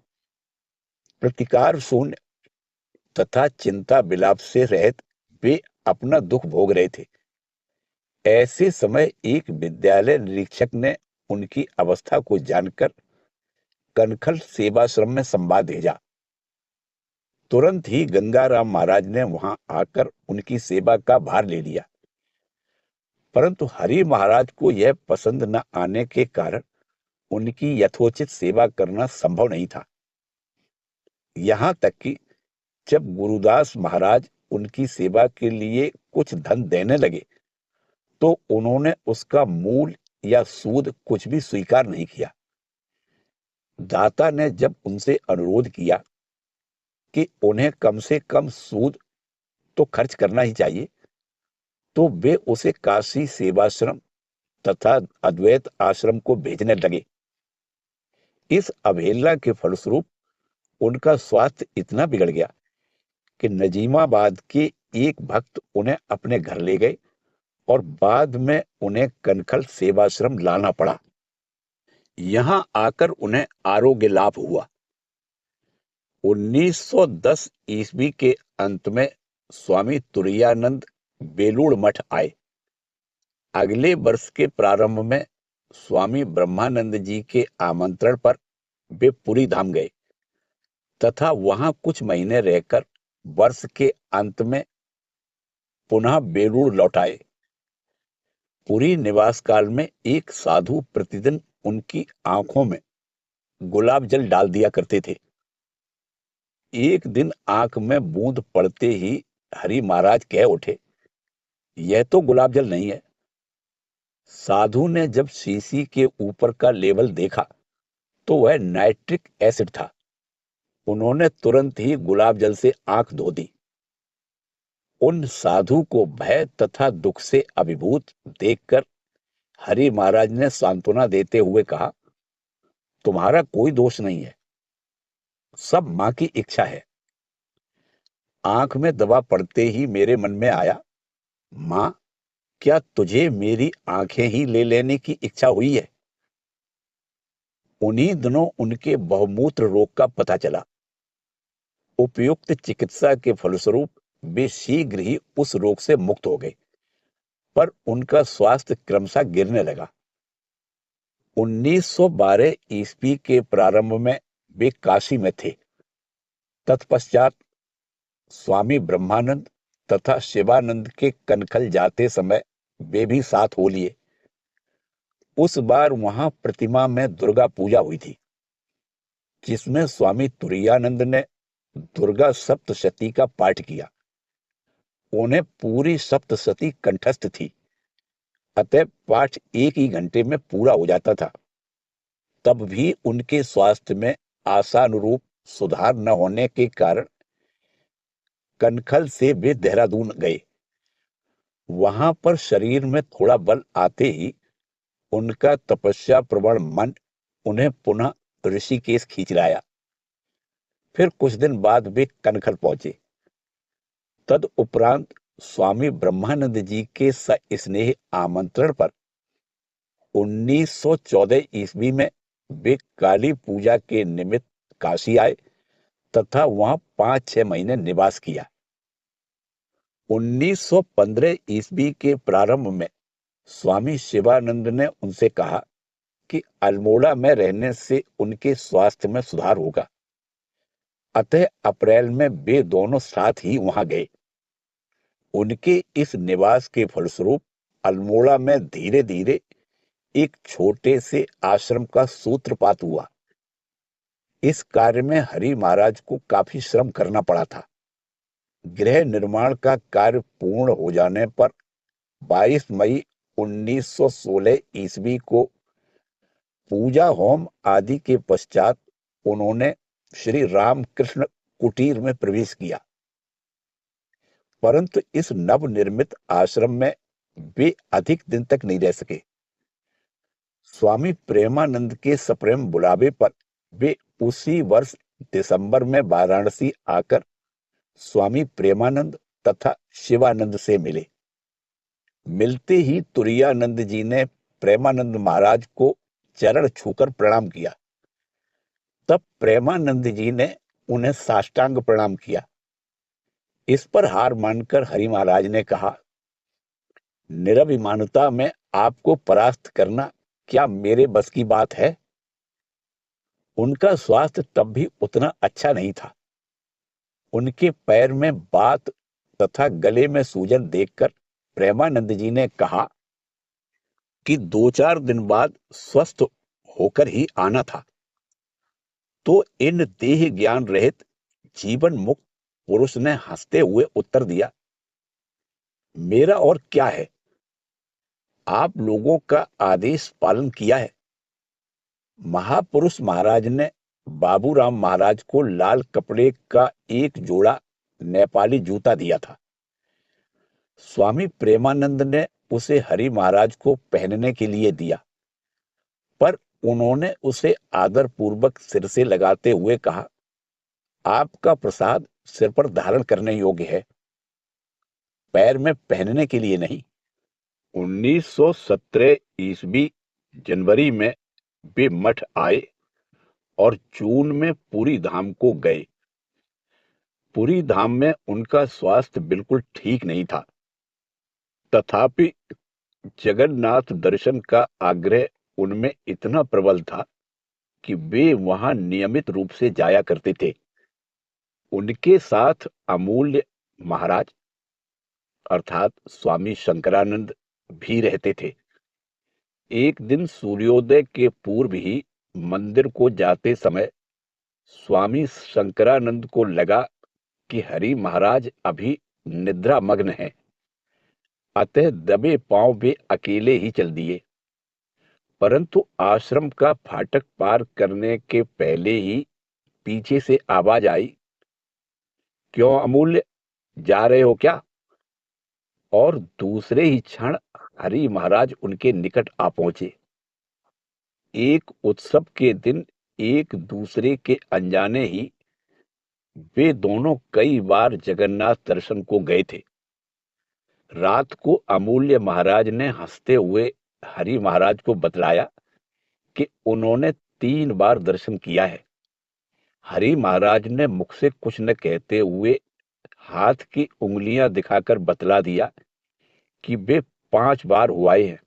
प्रतिकार शून्य तथा चिंता विलाप से रहित वे अपना दुख भोग रहे थे। ऐसे समय एक विद्यालय निरीक्षक ने उनकी अवस्था को जानकर कनखल सेवाश्रम में संवाद भेजा। तुरंत ही गंगाराम महाराज ने वहां आकर उनकी सेवा का भार ले लिया, परंतु हरि महाराज को यह पसंद न आने के कारण उनकी यथोचित सेवा करना संभव नहीं था। यहां तक कि जब गुरुदास महाराज उनकी सेवा के लिए कुछ धन देने लगे तो उन्होंने उसका मूल या सूद कुछ भी स्वीकार नहीं किया। दाता ने जब उनसे अनुरोध किया कि उन्हें कम से कम सूद तो खर्च करना ही चाहिए, तो वे उसे काशी सेवाश्रम तथा अद्वैत आश्रम को भेजने लगे। इस अवहेलना के फलस्वरूप उनका स्वास्थ्य इतना बिगड़ गया कि नजीमाबाद के एक भक्त उन्हें अपने घर ले गए और बाद में उन्हें कनखल सेवाश्रम लाना पड़ा। यहां आकर उन्हें आरोग्य लाभ हुआ। 1910 ईस्वी के अंत में स्वामी तुरायानंद बेलूड़ मठ आए। अगले वर्ष के प्रारंभ में स्वामी ब्रह्मानंद जी के आमंत्रण पर वे पुरी धाम गए तथा वहां कुछ महीने रहकर वर्ष के अंत में पुनः बेलूड़ लौट आए। पुरी निवास काल में एक साधु प्रतिदिन उनकी आंखों में गुलाब जल डाल दिया करते थे। एक दिन आंख में बूंद पड़ते ही हरि महाराज कह उठे, यह तो गुलाब जल नहीं है। साधु ने जब शीशी के ऊपर का लेबल देखा तो वह नाइट्रिक एसिड था। उन्होंने तुरंत ही गुलाब जल से आंख धो दी। उन साधु को भय तथा दुख से अभिभूत देखकर हरि महाराज ने सांत्वना देते हुए कहा, तुम्हारा कोई दोष नहीं है, सब मां की इच्छा है। आंख में दवा पड़ते ही मेरे मन में आया, मां, क्या तुझे मेरी आंखें ही ले लेने की इच्छा हुई है? उन्हीं दिनों उनके बहुमूत्र रोग का पता चला। उपयुक्त चिकित्सा के फलस्वरूप वे शीघ्र ही उस रोग से मुक्त हो गए, पर उनका स्वास्थ्य क्रमशः गिरने लगा। 1912 ईस्वी के प्रारंभ में वे काशी में थे। तत्पश्चात स्वामी ब्रह्मानंद तथा शिवानंद के कनखल जाते समय वे भी साथ हो लिए। उस बार वहां प्रतिमा में दुर्गा पूजा हुई थी, जिसमें स्वामी तुरायानंद ने दुर्गा सप्तशती का पाठ किया। उन्हें पूरी सप्तशती कंठस्थ थी, अतः पाठ एक ही घंटे में पूरा हो जाता था। तब भी उनके स्वास्थ्य में आशानुरूप सुधार न होने के कारण कनखल से वे देहरादून गए। वहां पर शरीर में थोड़ा बल आते ही उनका तपस्या प्रवण मन उन्हें पुनः ऋषिकेश खींच लाया। फिर कुछ दिन बाद वे कनखल पहुंचे। तद उपरांत स्वामी ब्रह्मानंद जी के सस्नेह आमंत्रण पर 1914 ईस्वी में वे काली पूजा के निमित्त काशी आए तथा वहां 5-6 महीने निवास किया। 1915 ईस्वी के प्रारंभ में स्वामी शिवानंद ने उनसे कहा कि अल्मोड़ा में रहने से उनके स्वास्थ्य में सुधार होगा। अतः अप्रैल में वे दोनों साथ ही वहां गए। उनके इस निवास के फलस्वरूप अल्मोड़ा में धीरे धीरे एक छोटे से आश्रम का सूत्रपात हुआ। इस कार्य में हरि महाराज को काफी श्रम करना पड़ा था। गृह निर्माण का कार्य पूर्ण हो जाने पर 22 मई 1916 ईस्वी को पूजा होम आदि के पश्चात उन्होंने श्री रामकृष्ण कुटीर में प्रवेश किया। परंतु इस नवनिर्मित आश्रम में वे अधिक दिन तक नहीं रह सके। स्वामी प्रेमानंद के सप्रेम बुलावे पर वे उसी वर्ष दिसंबर में वाराणसी आकर स्वामी प्रेमानंद तथा शिवानंद से मिले। मिलते ही तुरायानंद जी ने प्रेमानंद महाराज को चरण छूकर प्रणाम किया। तब प्रेमानंद जी ने उन्हें साष्टांग प्रणाम किया। इस पर हार मानकर हरि महाराज ने कहा, निरभिमानता में आपको परास्त करना क्या मेरे बस की बात है? उनका स्वास्थ्य तब भी उतना अच्छा नहीं था। उनके पैर में बात तथा गले में सूजन देखकर प्रेमानंद जी ने कहा कि 2-4 दिन बाद स्वस्थ होकर ही आना था। तो इन देह ज्ञान रहित जीवन मुक्त पुरुष ने हंसते हुए उत्तर दिया, मेरा और क्या है, आप लोगों का आदेश पालन किया है। महापुरुष महाराज ने बाबूराम महाराज को लाल कपड़े का एक जोड़ा नेपाली जूता दिया था। स्वामी प्रेमानंद ने उसे हरि महाराज को पहनने के लिए दिया, पर उन्होंने उसे आदर पूर्वक सिर से लगाते हुए कहा, आपका प्रसाद सिर पर धारण करने योग्य है, पैर में पहनने के लिए नहीं। 1917 ईस्वी जनवरी में वे मठ आए और जून में पुरी धाम को गए। पुरी धाम में उनका स्वास्थ्य बिल्कुल ठीक नहीं था, तथापि जगन्नाथ दर्शन का आग्रह उनमें इतना प्रबल था कि वे वहां नियमित रूप से जाया करते थे। उनके साथ अमूल्य महाराज अर्थात स्वामी शंकरानंद भी रहते थे। एक दिन सूर्योदय के पूर्व ही मंदिर को जाते समय स्वामी शंकरानंद को लगा कि हरि महाराज अभी निद्रा मग्न हैं, अतः दबे पांव वे अकेले ही चल दिए। परंतु आश्रम का फाटक पार करने के पहले ही पीछे से आवाज आई, क्यों अमूल्य, जा रहे हो क्या? और दूसरे ही क्षण हरि महाराज उनके निकट आ पहुंचे। एक उत्सव के दिन एक दूसरे के अनजाने ही वे दोनों कई बार जगन्नाथ दर्शन को गए थे। रात को अमूल्य महाराज ने हंसते हुए हरि महाराज को बतलाया कि उन्होंने 3 बार दर्शन किया है। हरि महाराज ने मुख से कुछ न कहते हुए हाथ की उंगलियां दिखाकर बतला दिया कि वे 5 बार हुए हैं।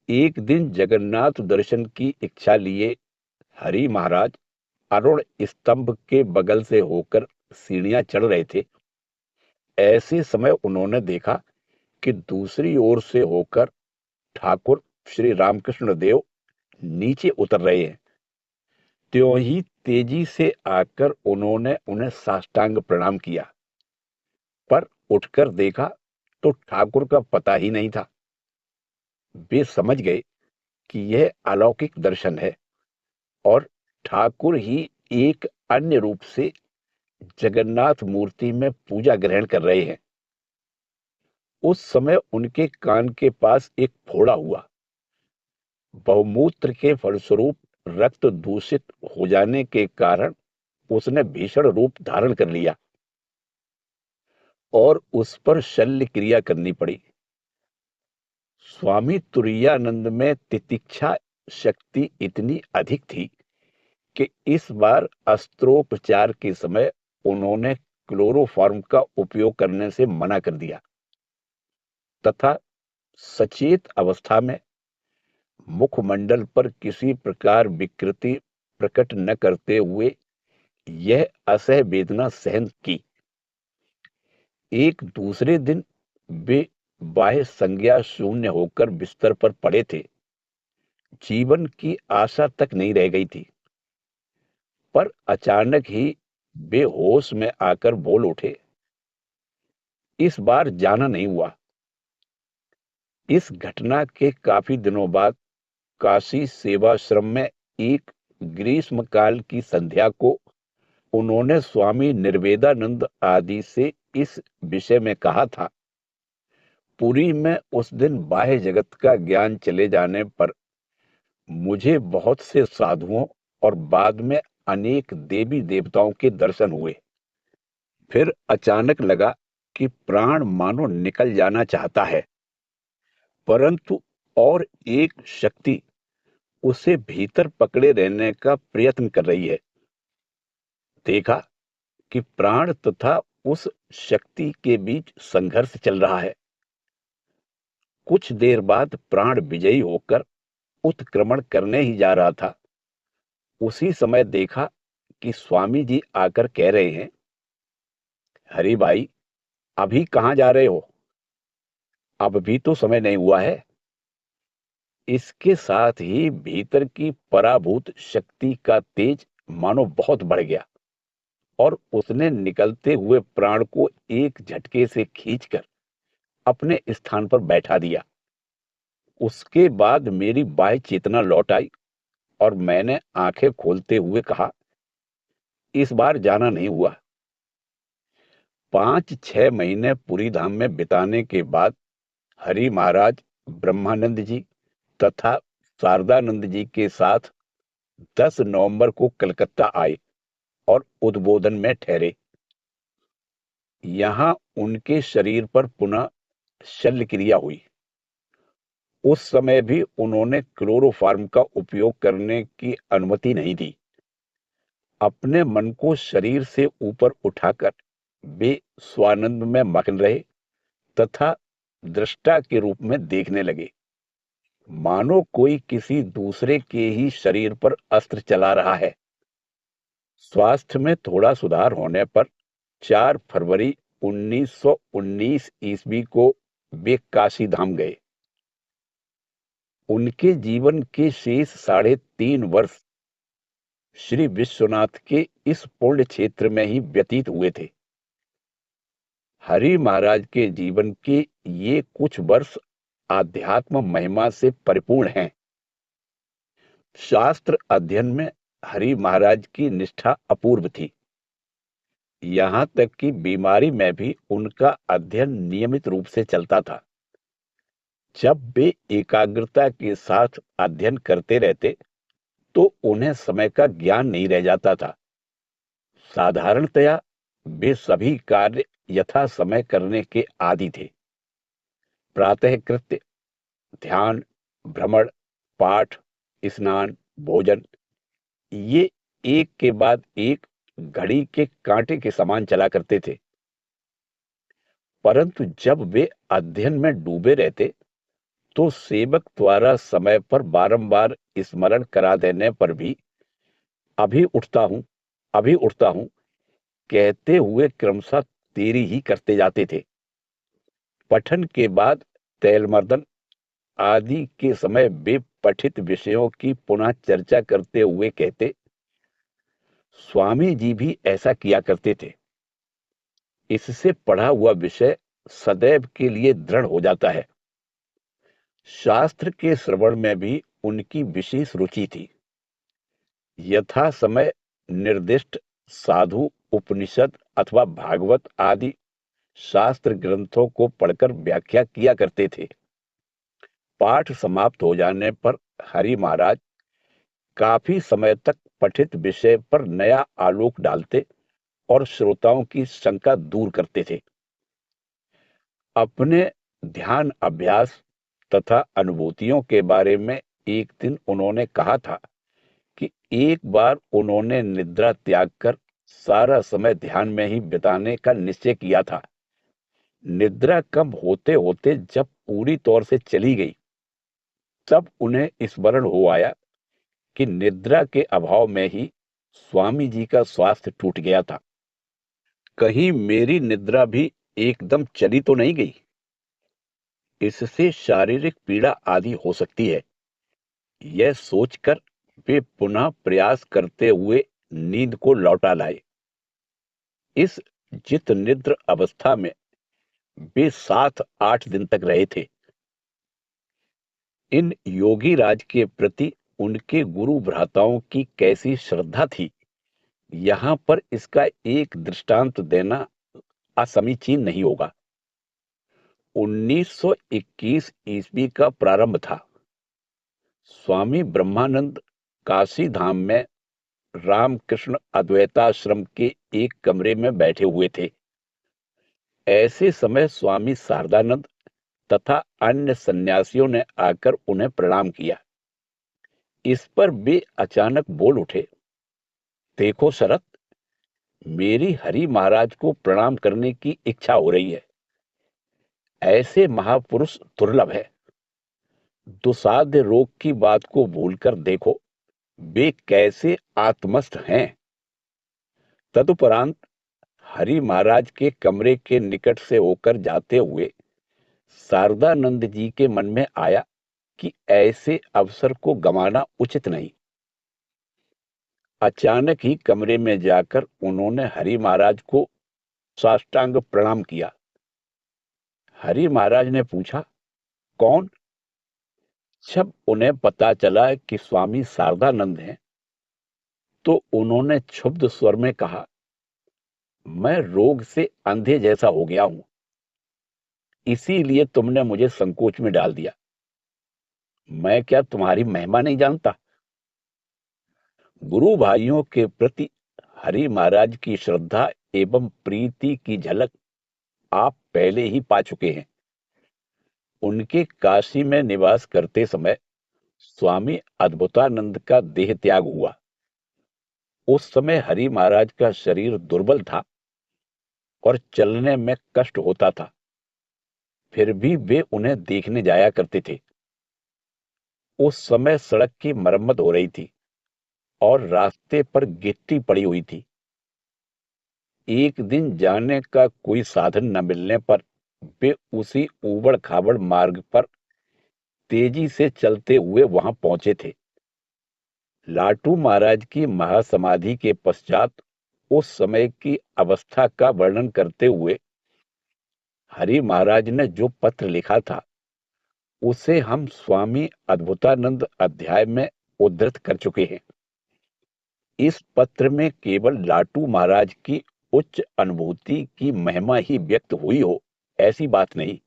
एक दिन जगन्नाथ दर्शन की इच्छा लिए हरि महाराज अरुण स्तंभ के बगल से होकर सीढ़ियां चढ़ रहे थे। ऐसे समय उन्होंने देखा कि दूसरी ओर से होकर ठाकुर श्री रामकृष्ण देव नीचे उतर रहे हैं। त्यों ही तेजी से आकर उन्होंने उन्हें साष्टांग प्रणाम किया, पर उठकर देखा तो ठाकुर का पता ही नहीं था। वे समझ गए कि यह अलौकिक दर्शन है और ठाकुर ही एक अन्य रूप से जगन्नाथ मूर्ति में पूजा ग्रहण कर रहे हैं। उस समय उनके कान के पास एक फोड़ा हुआ। बहुमूत्र के फलस्वरूप रक्त दूषित हो जाने के कारण उसने भीषण रूप धारण कर लिया और उस पर शल्य क्रिया करनी पड़ी। स्वामी तुरायानंद में तितिक्षा शक्ति इतनी अधिक थी कि इस बार अस्त्रोपचार के समय उन्होंने क्लोरोफॉर्म का उपयोग करने से मना कर दिया तथा सचेत अवस्था में मुखमंडल पर किसी प्रकार विकृति प्रकट न करते हुए यह असह्य वेदना सहन की। एक दूसरे दिन वे बाह्य संज्ञा शून्य होकर बिस्तर पर पड़े थे। जीवन की आशा तक नहीं रह गई थी, पर अचानक ही वे होश में आकर बोल उठे, इस बार जाना नहीं हुआ। इस घटना के काफी दिनों बाद काशी सेवाश्रम में एक ग्रीष्म काल की संध्या को उन्होंने स्वामी निर्वेदानंद आदि से इस विषय में कहा था। पुरी में उस दिन बाह्य जगत का ज्ञान चले जाने पर मुझे बहुत से साधुओं और बाद में अनेक देवी देवताओं के दर्शन हुए। फिर अचानक लगा कि प्राण मानो निकल जाना चाहता है, परंतु और एक शक्ति उसे भीतर पकड़े रहने का प्रयत्न कर रही है। देखा कि प्राण तथा उस शक्ति के बीच संघर्ष चल रहा है। कुछ देर बाद प्राण विजयी होकर उत्क्रमण करने ही जा रहा था। उसी समय देखा कि स्वामी जी आकर कह रहे हैं, हरि भाई, अभी कहाँ जा रहे हो? अब भी तो समय नहीं हुआ है। इसके साथ ही भीतर की पराभूत शक्ति का तेज मानो बहुत बढ़ गया और उसने निकलते हुए प्राण को एक झटके से खींचकर अपने स्थान पर बैठा दिया। उसके बाद मेरी बाह्य चेतना लौट आई और मैंने आंखें खोलते हुए कहा, इस बार जाना नहीं हुआ। 5-6 महीने पुरी धाम में बिताने के बाद हरि महाराज ब्रह्मानंद जी तथा शारदानंद जी के साथ 10 नवंबर को कलकत्ता आए और उद्बोधन में ठहरे। यहाँ उनके शरीर पर पुनः शल्य क्रिया हुई। उस समय भी उन्होंने क्लोरोफॉर्म का उपयोग करने की अनुमति नहीं दी। अपने मन को शरीर से ऊपर उठाकर वे स्वानंद में मग्न रहे तथा दृष्टा के रूप में देखने लगे, मानो कोई किसी दूसरे के ही शरीर पर अस्त्र चला रहा है। स्वास्थ्य में थोड़ा सुधार होने पर 4 फरवरी 1919 ईस्वी को वे काशी धाम गए। उनके जीवन के शेष 3.5 वर्ष श्री विश्वनाथ के इस पुण्य क्षेत्र में ही व्यतीत हुए थे। हरि महाराज के जीवन के ये कुछ वर्ष आध्यात्म महिमा से परिपूर्ण हैं। शास्त्र अध्ययन में हरि महाराज की निष्ठा अपूर्व थी। यहाँ तक कि बीमारी में भी उनका अध्ययन नियमित रूप से चलता था। जब वे एकाग्रता के साथ अध्ययन करते रहते तो उन्हें समय का ज्ञान नहीं रह जाता था। साधारणतया वे सभी कार्य यथा समय करने के आदी थे। प्रातः कृत्य, ध्यान, भ्रमण, पाठ, स्नान, भोजन, ये एक के बाद एक घड़ी के कांटे के समान चला करते थे। परंतु जब वे अध्ययन में डूबे रहते तो सेवक द्वारा समय पर बारंबार स्मरण करा देने पर भी अभी उठता हूं, अभी उठता हूं कहते हुए क्रमशः देरी ही करते जाते थे। पठन के बाद तैलमर्दन आदि के समय वे पठित विषयों की पुनः चर्चा करते हुए कहते, स्वामी जी भी ऐसा किया करते थे। इससे पढ़ा हुआ विषय सदैव के लिए दृढ़ हो जाता है। शास्त्र के श्रवण में भी उनकी विशेष रुचि थी। यथा समय निर्दिष्ट साधु, उपनिषद अथवा भागवत आदि शास्त्र ग्रंथों को पढ़कर व्याख्या किया करते थे। पाठ समाप्त हो जाने पर हरि महाराज काफी समय तक पठित विषय पर नया आलोक डालते और श्रोताओं की शंका दूर करते थे। अपने ध्यान अभ्यास तथा अनुभूतियों के बारे में एक दिन उन्होंने कहा था कि एक बार उन्होंने निद्रा त्याग कर सारा समय ध्यान में ही बिताने का निश्चय किया था। निद्रा कम होते होते जब पूरी तौर से चली गई, तब उन्हें स्मरण हो आया कि निद्रा के अभाव में ही स्वामी जी का स्वास्थ्य टूट गया था। कहीं मेरी निद्रा भी एकदम चली तो नहीं गई? इससे शारीरिक पीड़ा आदि हो सकती है। यह सोचकर वे पुनः प्रयास करते हुए नींद को लौटा लाए। इस जित निद्र अवस्था में वे 7-8 दिन तक रहे थे। इन योगी राज के प्रति उनके गुरु भ्राताओं की कैसी श्रद्धा थी, यहाँ पर इसका एक दृष्टांत देना असमीचीन नहीं होगा। 1921 ईस्वी का प्रारंभ था। स्वामी ब्रह्मानंद काशी धाम में रामकृष्ण अद्वैताश्रम के एक कमरे में बैठे हुए थे। ऐसे समय स्वामी शारदानंद तथा अन्य सन्यासियों ने आकर उन्हें प्रणाम किया। इस पर वे अचानक बोल उठे, देखो शरत, मेरी हरि महाराज को प्रणाम करने की इच्छा हो रही है। ऐसे महापुरुष दुर्लभ है। दुसाध्य रोग की बात को भूलकर देखो वे कैसे आत्मस्थ हैं। तदुपरांत हरि महाराज के कमरे के निकट से होकर जाते हुए शारदानंद जी के मन में आया कि ऐसे अवसर को गंवाना उचित नहीं। अचानक ही कमरे में जाकर उन्होंने हरि महाराज को साष्टांग प्रणाम किया। हरि महाराज ने पूछा, कौन? जब उन्हें पता चला कि स्वामी शारदानंद हैं, तो उन्होंने क्षुब्ध स्वर में कहा, मैं रोग से अंधे जैसा हो गया हूं, इसीलिए तुमने मुझे संकोच में डाल दिया। मैं क्या तुम्हारी महिमा नहीं जानता? गुरु भाइयों के प्रति हरि महाराज की श्रद्धा एवं प्रीति की झलक आप पहले ही पा चुके हैं। उनके काशी में निवास करते समय स्वामी अद्भुतानंद का देह त्याग हुआ। उस समय हरि महाराज का शरीर दुर्बल था और चलने में कष्ट होता था, फिर भी वे उन्हें देखने जाया करते थे। उस समय सड़क की मरम्मत हो रही थी और रास्ते पर गिट्टी पड़ी हुई थी। एक दिन जाने का कोई साधन न मिलने पर वे उसी ऊबड़ खाबड़ मार्ग पर तेजी से चलते हुए वहां पहुंचे थे। लाटू महाराज की महासमाधि के पश्चात उस समय की अवस्था का वर्णन करते हुए हरि महाराज ने जो पत्र लिखा था उसे हम स्वामी अद्भुतानंद अध्याय में उद्धृत कर चुके हैं। इस पत्र में केवल लाटू महाराज की उच्च अनुभूति की महिमा ही व्यक्त हुई हो ऐसी बात नहीं।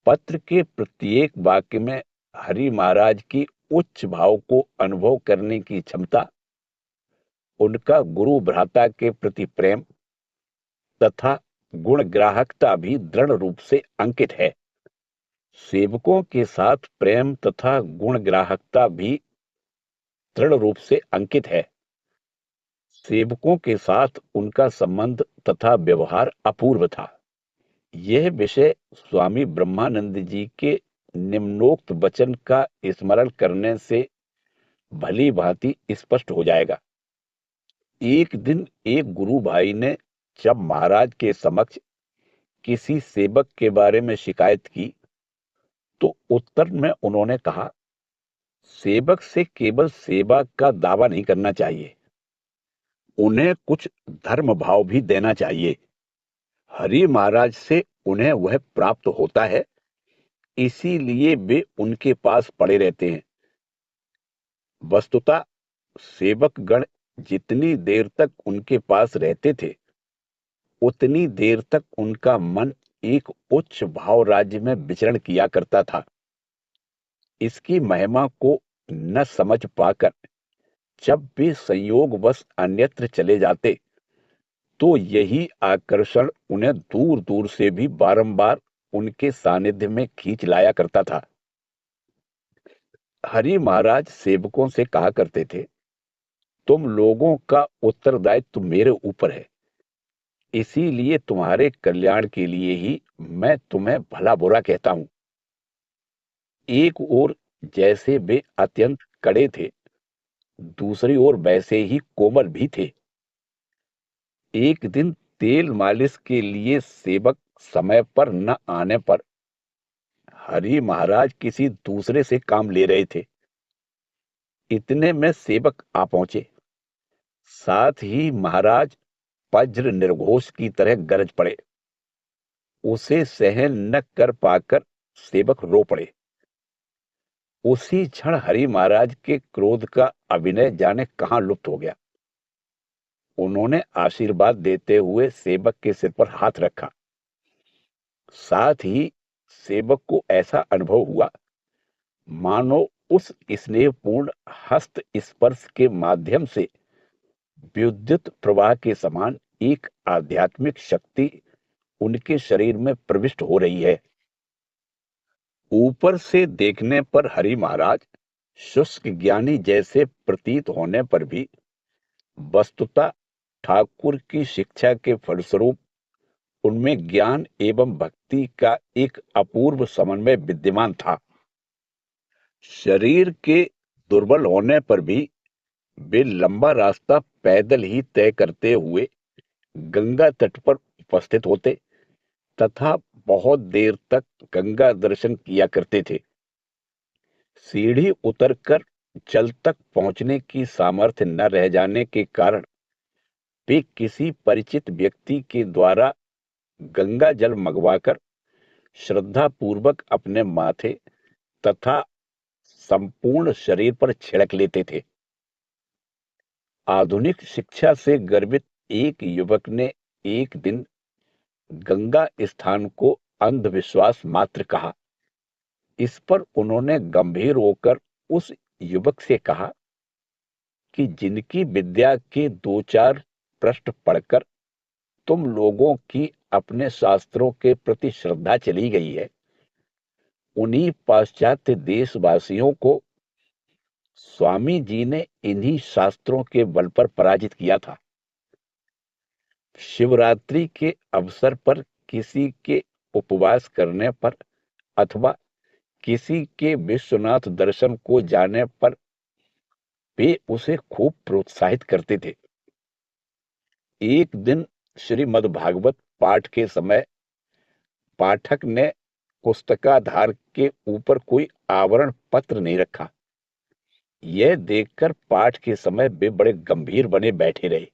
पत्र के प्रत्येक वाक्य में हरि महाराज की उच्च भाव को अनुभव करने की क्षमता, उनका गुरु भ्राता के प्रति प्रेम तथा गुण ग्राहकता भी दृढ़ रूप से अंकित है। सेवकों के साथ प्रेम तथा गुण ग्राहकता भी दृढ़ रूप से अंकित है। सेवकों के साथ उनका संबंध तथा व्यवहार अपूर्व था। यह विषय स्वामी ब्रह्मानंद जी के निम्नोक्त वचन का स्मरण करने से भली भांति स्पष्ट हो जाएगा। एक दिन एक गुरु भाई ने जब महाराज के समक्ष किसी सेवक के बारे में शिकायत की तो उत्तर में उन्होंने कहा, सेवक से केवल सेवा का दावा नहीं करना चाहिए, उन्हें कुछ धर्म भाव भी देना चाहिए। हरि महाराज से उन्हें वह प्राप्त होता है, इसीलिए वे उनके पास पड़े रहते हैं। वस्तुतः सेवक गण जितनी देर तक उनके पास रहते थे उतनी देर तक उनका मन एक उच्च भाव राज्य में विचरण किया करता था। इसकी महिमा को न समझ पाकर जब वे संयोगवश अन्यत्र चले जाते तो यही आकर्षण उन्हें दूर दूर से भी बारंबार उनके सानिध्य में खींच लाया करता था। हरि महाराज सेवकों से कहा करते थे, तुम लोगों का उत्तरदायित्व मेरे ऊपर है, इसीलिए तुम्हारे कल्याण के लिए ही मैं तुम्हें भला बुरा कहता हूं। एक ओर जैसे वे अत्यंत कड़े थे, दूसरी ओर वैसे ही कोमल भी थे। एक दिन तेल मालिश के लिए सेवक समय पर न आने पर हरि महाराज किसी दूसरे से काम ले रहे थे। इतने में सेवक आ पहुंचे। साथ ही महाराज वज्र निर्घोष की तरह गरज पड़े। उसे सहन न कर पाकर सेवक रो पड़े। उसी क्षण हरि महाराज के क्रोध का अभिनय जाने कहां लुप्त हो गया। उन्होंने आशीर्वाद देते हुए सेवक के सिर पर हाथ रखा। साथ ही सेवक को ऐसा अनुभव हुआ मानो उस स्नेहपूर्ण हस्त स्पर्श के माध्यम से विद्युत प्रवाह के समान एक आध्यात्मिक शक्ति उनके शरीर में प्रविष्ट हो रही है। ऊपर से देखने पर हरि महाराज शुष्क ज्ञानी जैसे प्रतीत होने पर भी वस्तुतः ठाकुर की शिक्षा के फलस्वरूप उनमें ज्ञान एवं भक्ति का एक अपूर्व समन्वय विद्यमान था। शरीर के दुर्बल होने पर भी वे लंबा रास्ता पैदल ही तय करते हुए गंगा तट पर उपस्थित होते तथा बहुत देर तक गंगा दर्शन किया करते थे। सीढ़ी उतरकर जल तक पहुंचने की सामर्थ्य न रह जाने के कारण वे किसी परिचित व्यक्ति के द्वारा गंगा जल मंगवाकर श्रद्धा पूर्वक अपने माथे तथा संपूर्ण शरीर पर छिड़क लेते थे। आधुनिक शिक्षा से गर्वित एक युवक ने एक दिन गंगा स्थान को अंधविश्वास मात्र कहा। इस पर उन्होंने गंभीर होकर उस युवक से कहा, कि जिनकी विद्या के दो चार पृष्ठ पढ़कर तुम लोगों की अपने शास्त्रों के प्रति श्रद्धा चली गई है, उन्हीं पाश्चात्य देशवासियों को स्वामी जी ने इन्हीं शास्त्रों के बल पर पराजित किया था। शिवरात्रि के अवसर पर किसी के उपवास करने पर अथवा किसी के विश्वनाथ दर्शन को जाने पर वे उसे खूब प्रोत्साहित करते थे। एक दिन श्रीमद् भागवत पाठ के समय पाठक ने पुस्तकाधार के ऊपर कोई आवरण पत्र नहीं रखा। यह देखकर पाठ के समय वे बड़े गंभीर बने बैठे रहे।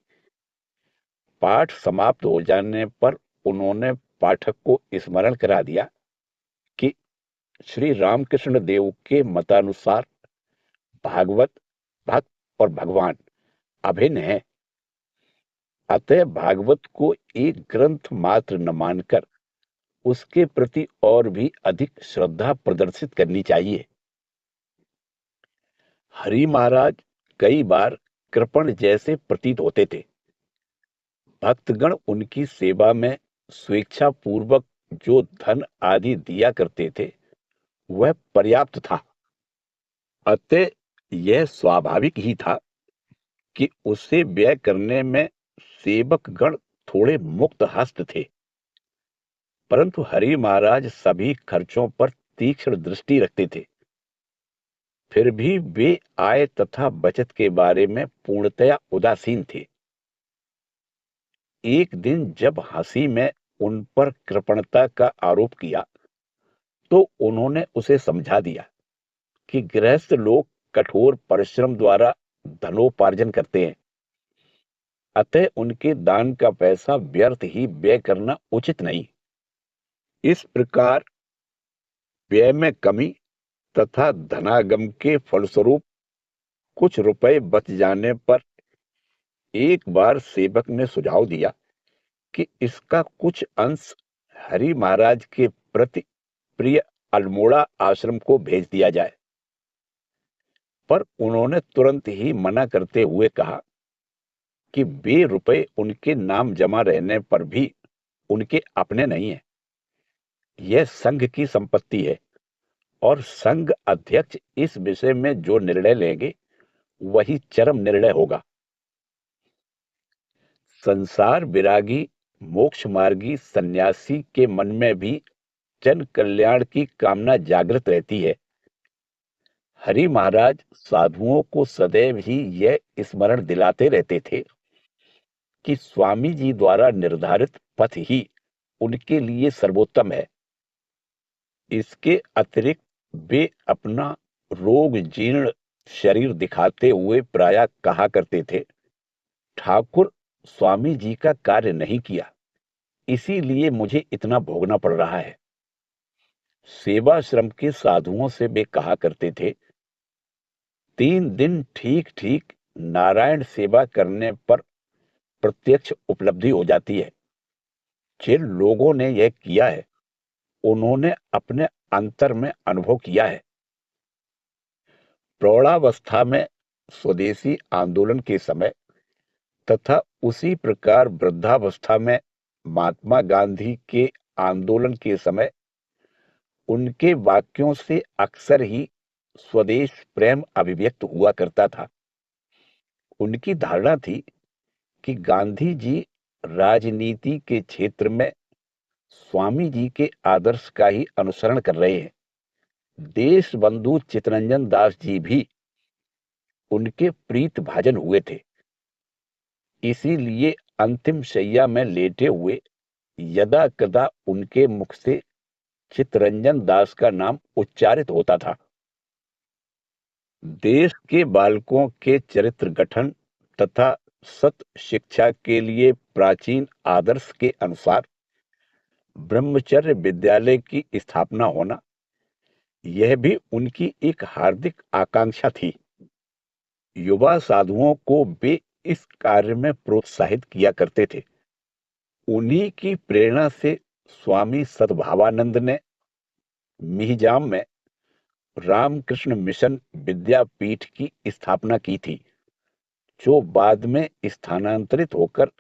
पाठ समाप्त हो जाने पर उन्होंने पाठक को स्मरण करा दिया कि श्री रामकृष्ण देव के मतानुसार भागवत भक्त और भगवान अभिन्न है। अतः भागवत को एक ग्रंथ मात्र न मानकर उसके प्रति और भी अधिक श्रद्धा प्रदर्शित करनी चाहिए। हरि महाराज कई बार कृपण जैसे प्रतीत होते थे। भक्तगण उनकी सेवा में स्वेच्छा पूर्वक जो धन आदि दिया करते थे वह पर्याप्त था। अतः यह स्वाभाविक ही था कि उसे व्यय करने में सेवक गण थोड़े मुक्त हस्त थे। परंतु हरि महाराज सभी खर्चों पर तीक्ष्ण दृष्टि रखते थे। फिर भी वे आय तथा बचत के बारे में पूर्णतया उदासीन थे। एक दिन जब हंसी में उन पर कृपणता का आरोप किया तो उन्होंने उसे समझा दिया कि गृहस्थ लोग कठोर परिश्रम द्वारा धनोपार्जन करते हैं, अतः उनके दान का पैसा व्यर्थ ही व्यय करना उचित नहीं। इस प्रकार व्यय में कमी तथा धनागम के फलस्वरूप कुछ रुपए बच जाने पर एक बार सेवक ने सुझाव दिया कि इसका कुछ अंश हरि महाराज के प्रति प्रिय अल्मोड़ा आश्रम को भेज दिया जाए। पर उन्होंने तुरंत ही मना करते हुए कहा कि वे रुपए उनके नाम जमा रहने पर भी उनके अपने नहीं है। यह संघ की संपत्ति है और संघ अध्यक्ष इस विषय में जो निर्णय लेंगे वही चरम निर्णय होगा। संसार विरागी मोक्ष मार्गी सन्यासी के मन में भी जन कल्याण की कामना जागृत रहती है। हरि महाराज साधुओं को सदैव ही यह स्मरण दिलाते रहते थे कि स्वामी जी द्वारा निर्धारित पथ ही उनके लिए सर्वोत्तम है। इसके अतिरिक्त वे अपना रोग जीर्ण शरीर दिखाते हुए प्रायः कहा करते थे, ठाकुर स्वामी जी का कार्य नहीं किया, इसीलिए मुझे इतना भोगना पड़ रहा है। सेवाश्रम के साधुओं से वे कहा करते थे, 3 दिन ठीक ठीक नारायण सेवा करने पर प्रत्यक्ष उपलब्धि हो जाती है। जिन लोगों ने यह किया है उन्होंने अपने अंतर में अनुभव किया है। प्रौढ़ावस्था में स्वदेशी आंदोलन के समय तथा उसी प्रकार वृद्धावस्था में महात्मा गांधी के आंदोलन के समय उनके वाक्यों से अक्सर ही स्वदेश प्रेम अभिव्यक्त हुआ करता था। उनकी धारणा थी कि गांधी जी राजनीति के क्षेत्र में स्वामी जी के आदर्श का ही अनुसरण कर रहे हैं। देश बंधु चित्तरंजन दास जी भी उनके प्रीत भाजन हुए थे। इसीलिए अंतिम शैया में लेटे हुए यदा कदा उनके मुख से चित्तरंजन दास का नाम उच्चारित होता था। देश के बालकों के चरित्र गठन तथा सत शिक्षा के लिए प्राचीन आदर्श के अनुसार ब्रह्मचर्य विद्यालय की स्थापना होना, यह भी उनकी एक हार्दिक आकांक्षा थी। युवा साधुओं को वे इस कार्य में प्रोत्साहित किया करते थे। उन्हीं की प्रेरणा से स्वामी सद्भावानंद ने मिहिजाम में रामकृष्ण मिशन विद्यापीठ की स्थापना की थी। जो बाद में स्थानांतरित होकर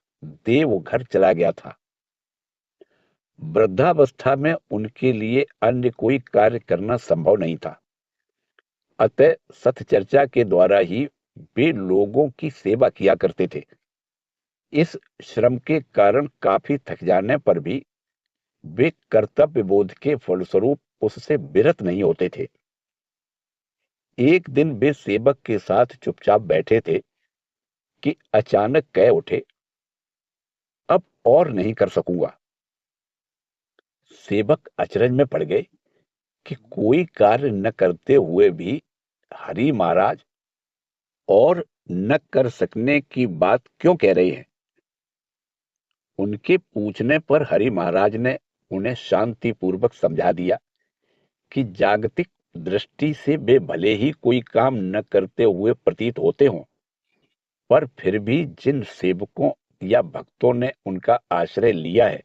देवघर चला गया था। वृद्धावस्था में उनके लिए अन्य कोई कार्य करना संभव नहीं था, अतः सतचर्चा के द्वारा ही वे लोगों की सेवा किया करते थे। इस श्रम के कारण काफी थक जाने पर भी वे कर्तव्य बोध के फलस्वरूप उससे विरत नहीं होते थे। एक दिन वे सेवक के साथ चुपचाप बैठे थे कि अचानक कह उठे, अब और नहीं कर सकूंगा। सेवक अचरज में पड़ गए कि कोई कार्य न करते हुए भी हरि महाराज और न कर सकने की बात क्यों कह रहे हैं। उनके पूछने पर हरि महाराज ने उन्हें शांतिपूर्वक समझा दिया कि जागतिक दृष्टि से वे भले ही कोई काम न करते हुए प्रतीत होते हों, पर फिर भी जिन सेवकों या भक्तों ने उनका आश्रय लिया है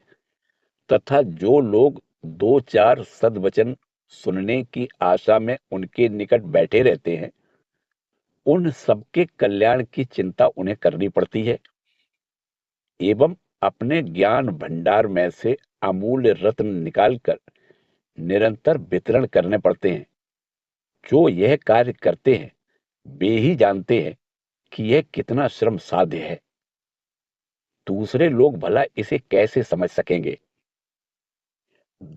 तथा जो लोग दो चार सद्वचन सुनने की आशा में उनके निकट बैठे रहते हैं, उन सबके कल्याण की चिंता उन्हें करनी पड़ती है एवं अपने ज्ञान भंडार में से अमूल्य रत्न निकालकर निरंतर वितरण करने पड़ते हैं। जो यह कार्य करते हैं वे ही जानते हैं कि यह कितना श्रम साध्य है। दूसरे लोग भला इसे कैसे समझ सकेंगे।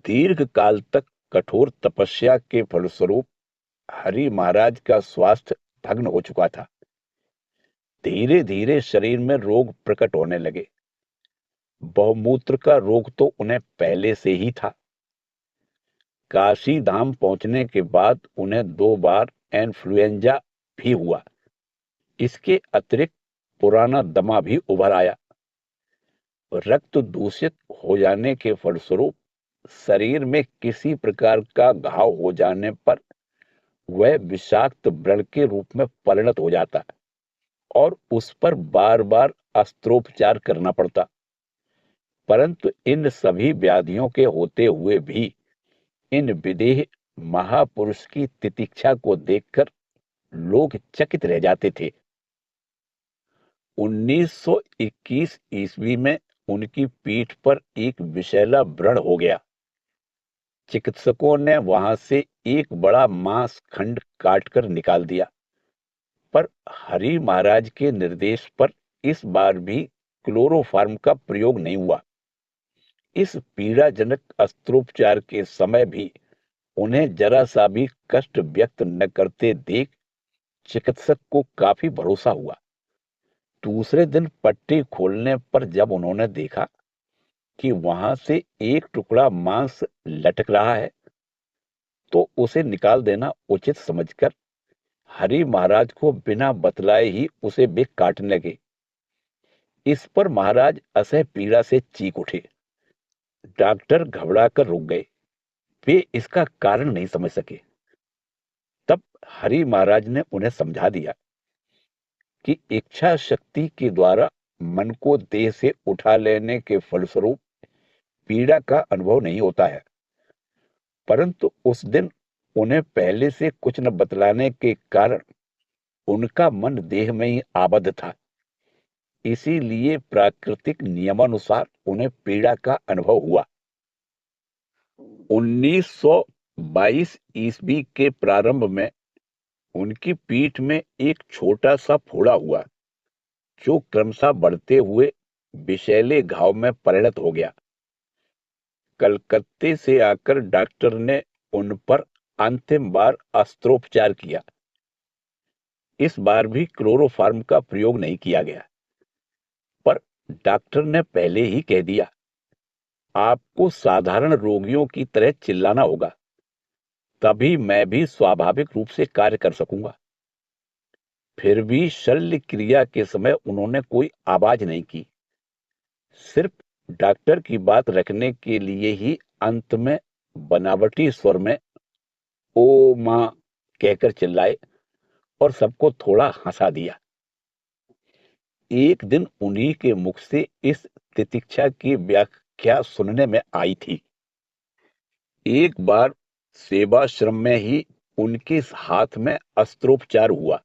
दीर्घ काल तक कठोर तपस्या के फलस्वरूप हरि महाराज का स्वास्थ्य भग्न हो चुका था। धीरे धीरे शरीर में रोग प्रकट होने लगे। बहुमूत्र का रोग तो उन्हें पहले से ही था। काशी धाम पहुंचने के बाद उन्हें 2 बार इन्फ्लुएंजा भी हुआ। इसके अतिरिक्त पुराना दमा भी उभर आया। रक्त दूषित हो जाने के फलस्वरूप शरीर में किसी प्रकार का घाव हो जाने पर वह विषाक्त व्रण के रूप में परिणत हो जाता और उस पर बार बार अस्त्रोपचार करना पड़ता। परंतु इन सभी व्याधियों के होते हुए भी इन विदेह महापुरुष की तितिक्षा को देखकर लोग चकित रह जाते थे। 1921 ईस्वी में उनकी पीठ पर एक विषैला व्रण हो गया। चिकित्सकों ने वहां से एक बड़ा मांस खंड काटकर निकाल दिया, पर हरि महाराज के निर्देश पर इस बार भी क्लोरोफार्म का प्रयोग नहीं हुआ। इस पीड़ाजनक अस्त्रोपचार के समय भी उन्हें जरा सा भी कष्ट व्यक्त न करते देख चिकित्सक को काफी भरोसा हुआ। दूसरे दिन पट्टी खोलने पर जब उन्होंने देखा कि वहां से एक टुकड़ा मांस लटक रहा है, तो उसे निकाल देना उचित समझकर हरि महाराज को बिना बतलाए ही उसे वे काटने लगे। इस पर महाराज असह्य पीड़ा से चीख उठे। डॉक्टर घबरा कर रुक गए। वे इसका कारण नहीं समझ सके। तब हरि महाराज ने उन्हें समझा दिया कि इच्छा शक्ति के द्वारा मन को देह से उठा लेने के फलस्वरूप पीड़ा का अनुभव नहीं होता है, परंतु उस दिन उन्हें पहले से कुछ न बतलाने के कारण उनका मन देह में ही आबद्ध था। इसीलिए प्राकृतिक नियमानुसार उन्हें पीड़ा का अनुभव हुआ। 1922 ईस्वी के प्रारंभ में उनकी पीठ में एक छोटा सा फोड़ा हुआ, जो क्रमशः बढ़ते हुए विषैले घाव में परिणत हो गया। कलकत्ते से आकर डॉक्टर ने उन पर अंतिम बार अस्त्रोपचार किया। इस बार भी क्लोरोफार्म का प्रयोग नहीं किया गया, पर डॉक्टर ने पहले ही कह दिया, आपको साधारण रोगियों की तरह चिल्लाना होगा, तभी मैं भी स्वाभाविक रूप से कार्य कर सकूंगा। फिर भी शल्य क्रिया के समय उन्होंने कोई आवाज नहीं की। सिर्फ डॉक्टर की बात रखने के लिए ही अंत में बनावटी स्वर में ओ मां कहकर चिल्लाए और सबको थोड़ा हंसा दिया। एक दिन उन्हीं के मुख से इस तितिक्षा की व्याख्या सुनने में आई थी। एक बार सेवाश्रम में ही उनके हाथ में अस्त्रोपचार हुआ।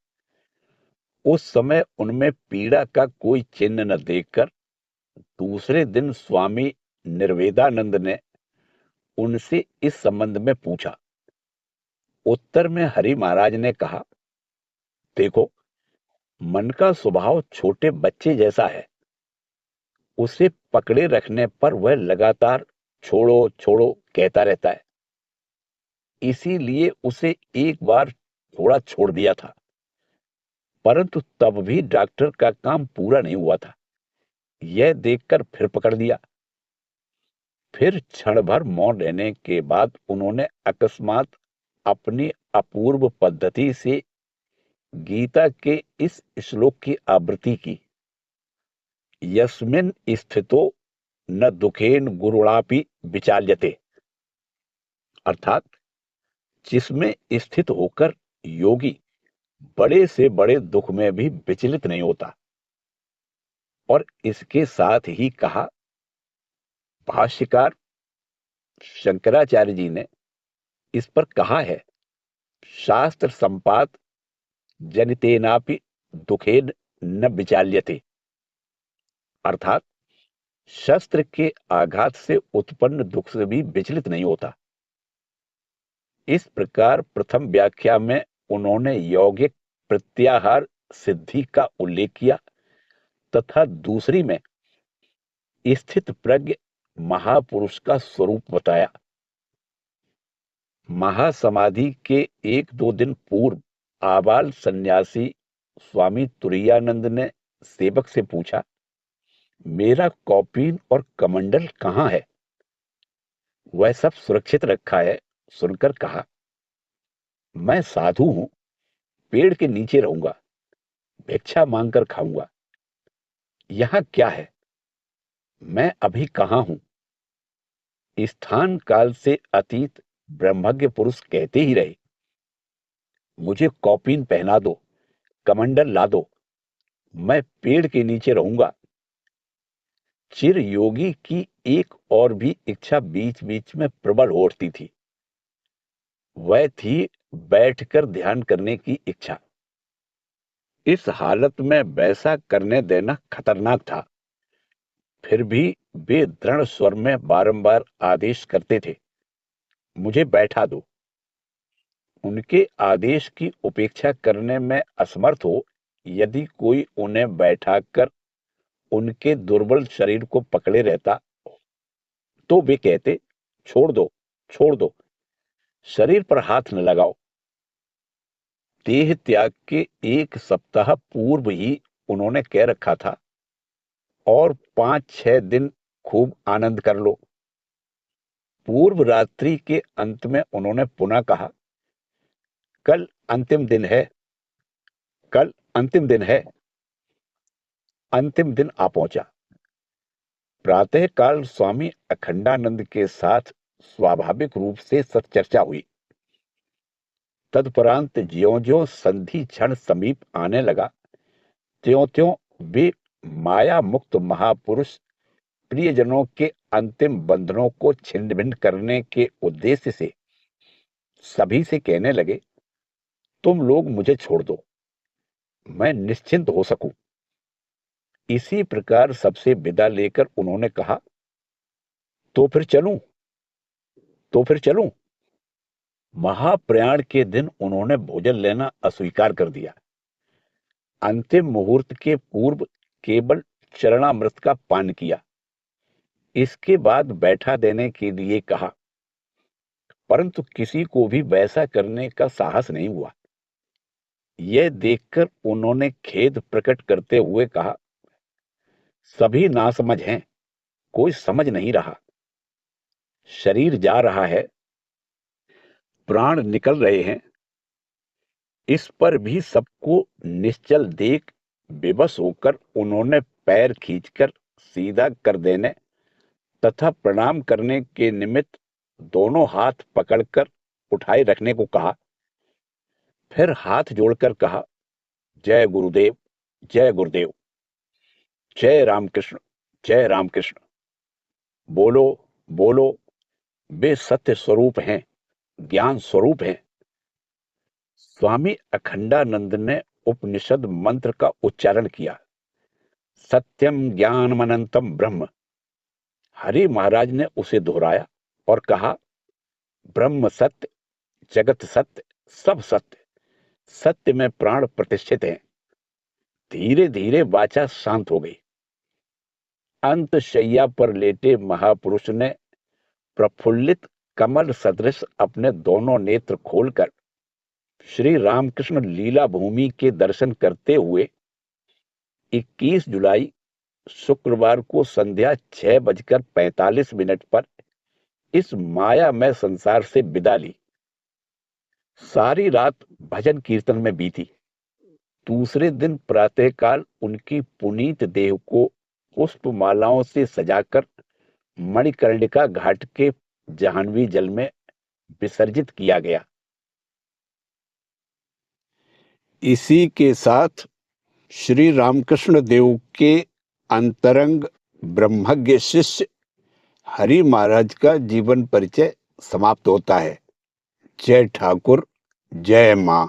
उस समय उनमें पीड़ा का कोई चिन्ह न देखकर दूसरे दिन स्वामी निर्वेदानंद ने उनसे इस संबंध में पूछा। उत्तर में हरि महाराज ने कहा, देखो, मन का स्वभाव छोटे बच्चे जैसा है। उसे पकड़े रखने पर वह लगातार छोड़ो छोड़ो कहता रहता है। इसीलिए उसे एक बार थोड़ा छोड़ दिया था, परंतु तब भी डॉक्टर का काम पूरा नहीं हुआ था। यह देखकर फिर पकड़ दिया। फिर क्षण भर मौन रहने के बाद उन्होंने अकस्मात अपनी अपूर्व पद्धति से गीता के इस श्लोक की आवृत्ति की। यस्मिन् स्थितो न दुखेन गुरुणापि विचाल्यते, अर्थात जिसमें स्थित होकर योगी बड़े से बड़े दुख में भी विचलित नहीं होता। और इसके साथ ही कहा, भाष्यकार शंकराचार्य जी ने इस पर कहा है, शास्त्र संपात जनितेनापि दुखेन न विचाल्यते, अर्थात शस्त्र के आघात से उत्पन्न दुख से भी विचलित नहीं होता। इस प्रकार प्रथम व्याख्या में उन्होंने यौगिक प्रत्याहार सिद्धि का उल्लेख किया तथा दूसरी में स्थित प्रज्ञ महापुरुष का स्वरूप बताया। महासमाधि के एक दो दिन पूर्व आबाल सन्यासी स्वामी तुरायानंद ने सेवक से पूछा, मेरा कौपीन और कमंडल कहाँ है? वह सब सुरक्षित रखा है। सुनकर कहा, मैं साधु हूं, पेड़ के नीचे रहूंगा, भिक्षा मांगकर खाऊंगा। यहां क्या है? मैं अभी कहां हूं? स्थान काल से अतीत ब्रह्मज्ञ पुरुष कहते ही रहे, मुझे कौपीन पहना दो, कमंडल ला दो, मैं पेड़ के नीचे रहूंगा। चिर योगी की एक और भी इच्छा बीच बीच में प्रबल हो उठती थी। वह थी बैठकर ध्यान करने की इच्छा। इस हालत में वैसा करने देना खतरनाक था। फिर भी वे दृढ़ स्वर में बारंबार आदेश करते थे, मुझे बैठा दो। उनके आदेश की उपेक्षा करने में असमर्थ हो यदि कोई उन्हें बैठाकर उनके दुर्बल शरीर को पकड़े रहता तो वे कहते, छोड़ दो, छोड़ दो, शरीर पर हाथ न लगाओ। देह त्याग के एक सप्ताह पूर्व ही उन्होंने कह रखा था, और 5-6 दिन खूब आनंद कर लो। पूर्व रात्रि के अंत में उन्होंने पुनः कहा, कल अंतिम दिन है, कल अंतिम दिन है। अंतिम दिन आ पहुंचा। प्रातः काल स्वामी अखंडानंद के साथ स्वाभाविक रूप से सत्चर्चा हुई। तदुपरांत ज्यों-ज्यों संधि क्षण समीप आने लगा, त्यों-त्यों वे माया मुक्त महापुरुष प्रियजनों के अंतिम बंधनों को छिन्न भिन्न करने के उद्देश्य से सभी से कहने लगे, तुम लोग मुझे छोड़ दो, मैं निश्चिंत हो सकूं। इसी प्रकार सबसे विदा लेकर उन्होंने कहा, तो फिर चलूं, तो फिर चलूं। महाप्रयाण के दिन उन्होंने भोजन लेना अस्वीकार कर दिया। अंतिम मुहूर्त के पूर्व केवल चरणामृत का पान किया। इसके बाद बैठा देने के लिए कहा, परंतु किसी को भी वैसा करने का साहस नहीं हुआ। यह देखकर उन्होंने खेद प्रकट करते हुए कहा, सभी नासमझ हैं, कोई समझ नहीं रहा। शरीर जा रहा है, प्राण निकल रहे हैं, इस पर भी सबको निश्चल देख विवश होकर उन्होंने पैर खींचकर सीधा कर देने तथा प्रणाम करने के निमित्त दोनों हाथ पकड़कर उठाए रखने को कहा। फिर हाथ जोड़कर कहा, जय गुरुदेव, जय गुरुदेव, जय रामकृष्ण, जय रामकृष्ण। बोलो, बोलो, वे सत्य स्वरूप हैं, ज्ञान स्वरूप हैं। स्वामी अखंडानंद ने उपनिषद मंत्र का उच्चारण किया, सत्यम ज्ञानमनंतम ब्रह्म। हरि महाराज ने उसे दोहराया और कहा, ब्रह्म सत्य, जगत सत्य, सब सत्य, सत्य में प्राण प्रतिष्ठित है। धीरे धीरे वाचा शांत हो गई। अंत शैया पर लेटे महापुरुष ने प्रफुल्लित कमल सदृश अपने दोनों नेत्र खोलकर श्री रामकृष्ण लीला भूमि के दर्शन करते हुए 21 जुलाई शुक्रवार को संध्या 6:45 पर इस मायामय संसार से विदा ली। सारी रात भजन कीर्तन में बीती। दूसरे दिन प्रातःकाल उनकी पुनीत देह को पुष्प मालाओं से सजाकर मणिकर्णिका घाट के जाह्नवी जल में विसर्जित किया गया। इसी के साथ श्री रामकृष्ण देव के अंतरंग ब्रह्मज्ञ शिष्य हरि महाराज का जीवन परिचय समाप्त होता है। जय ठाकुर, जय मां।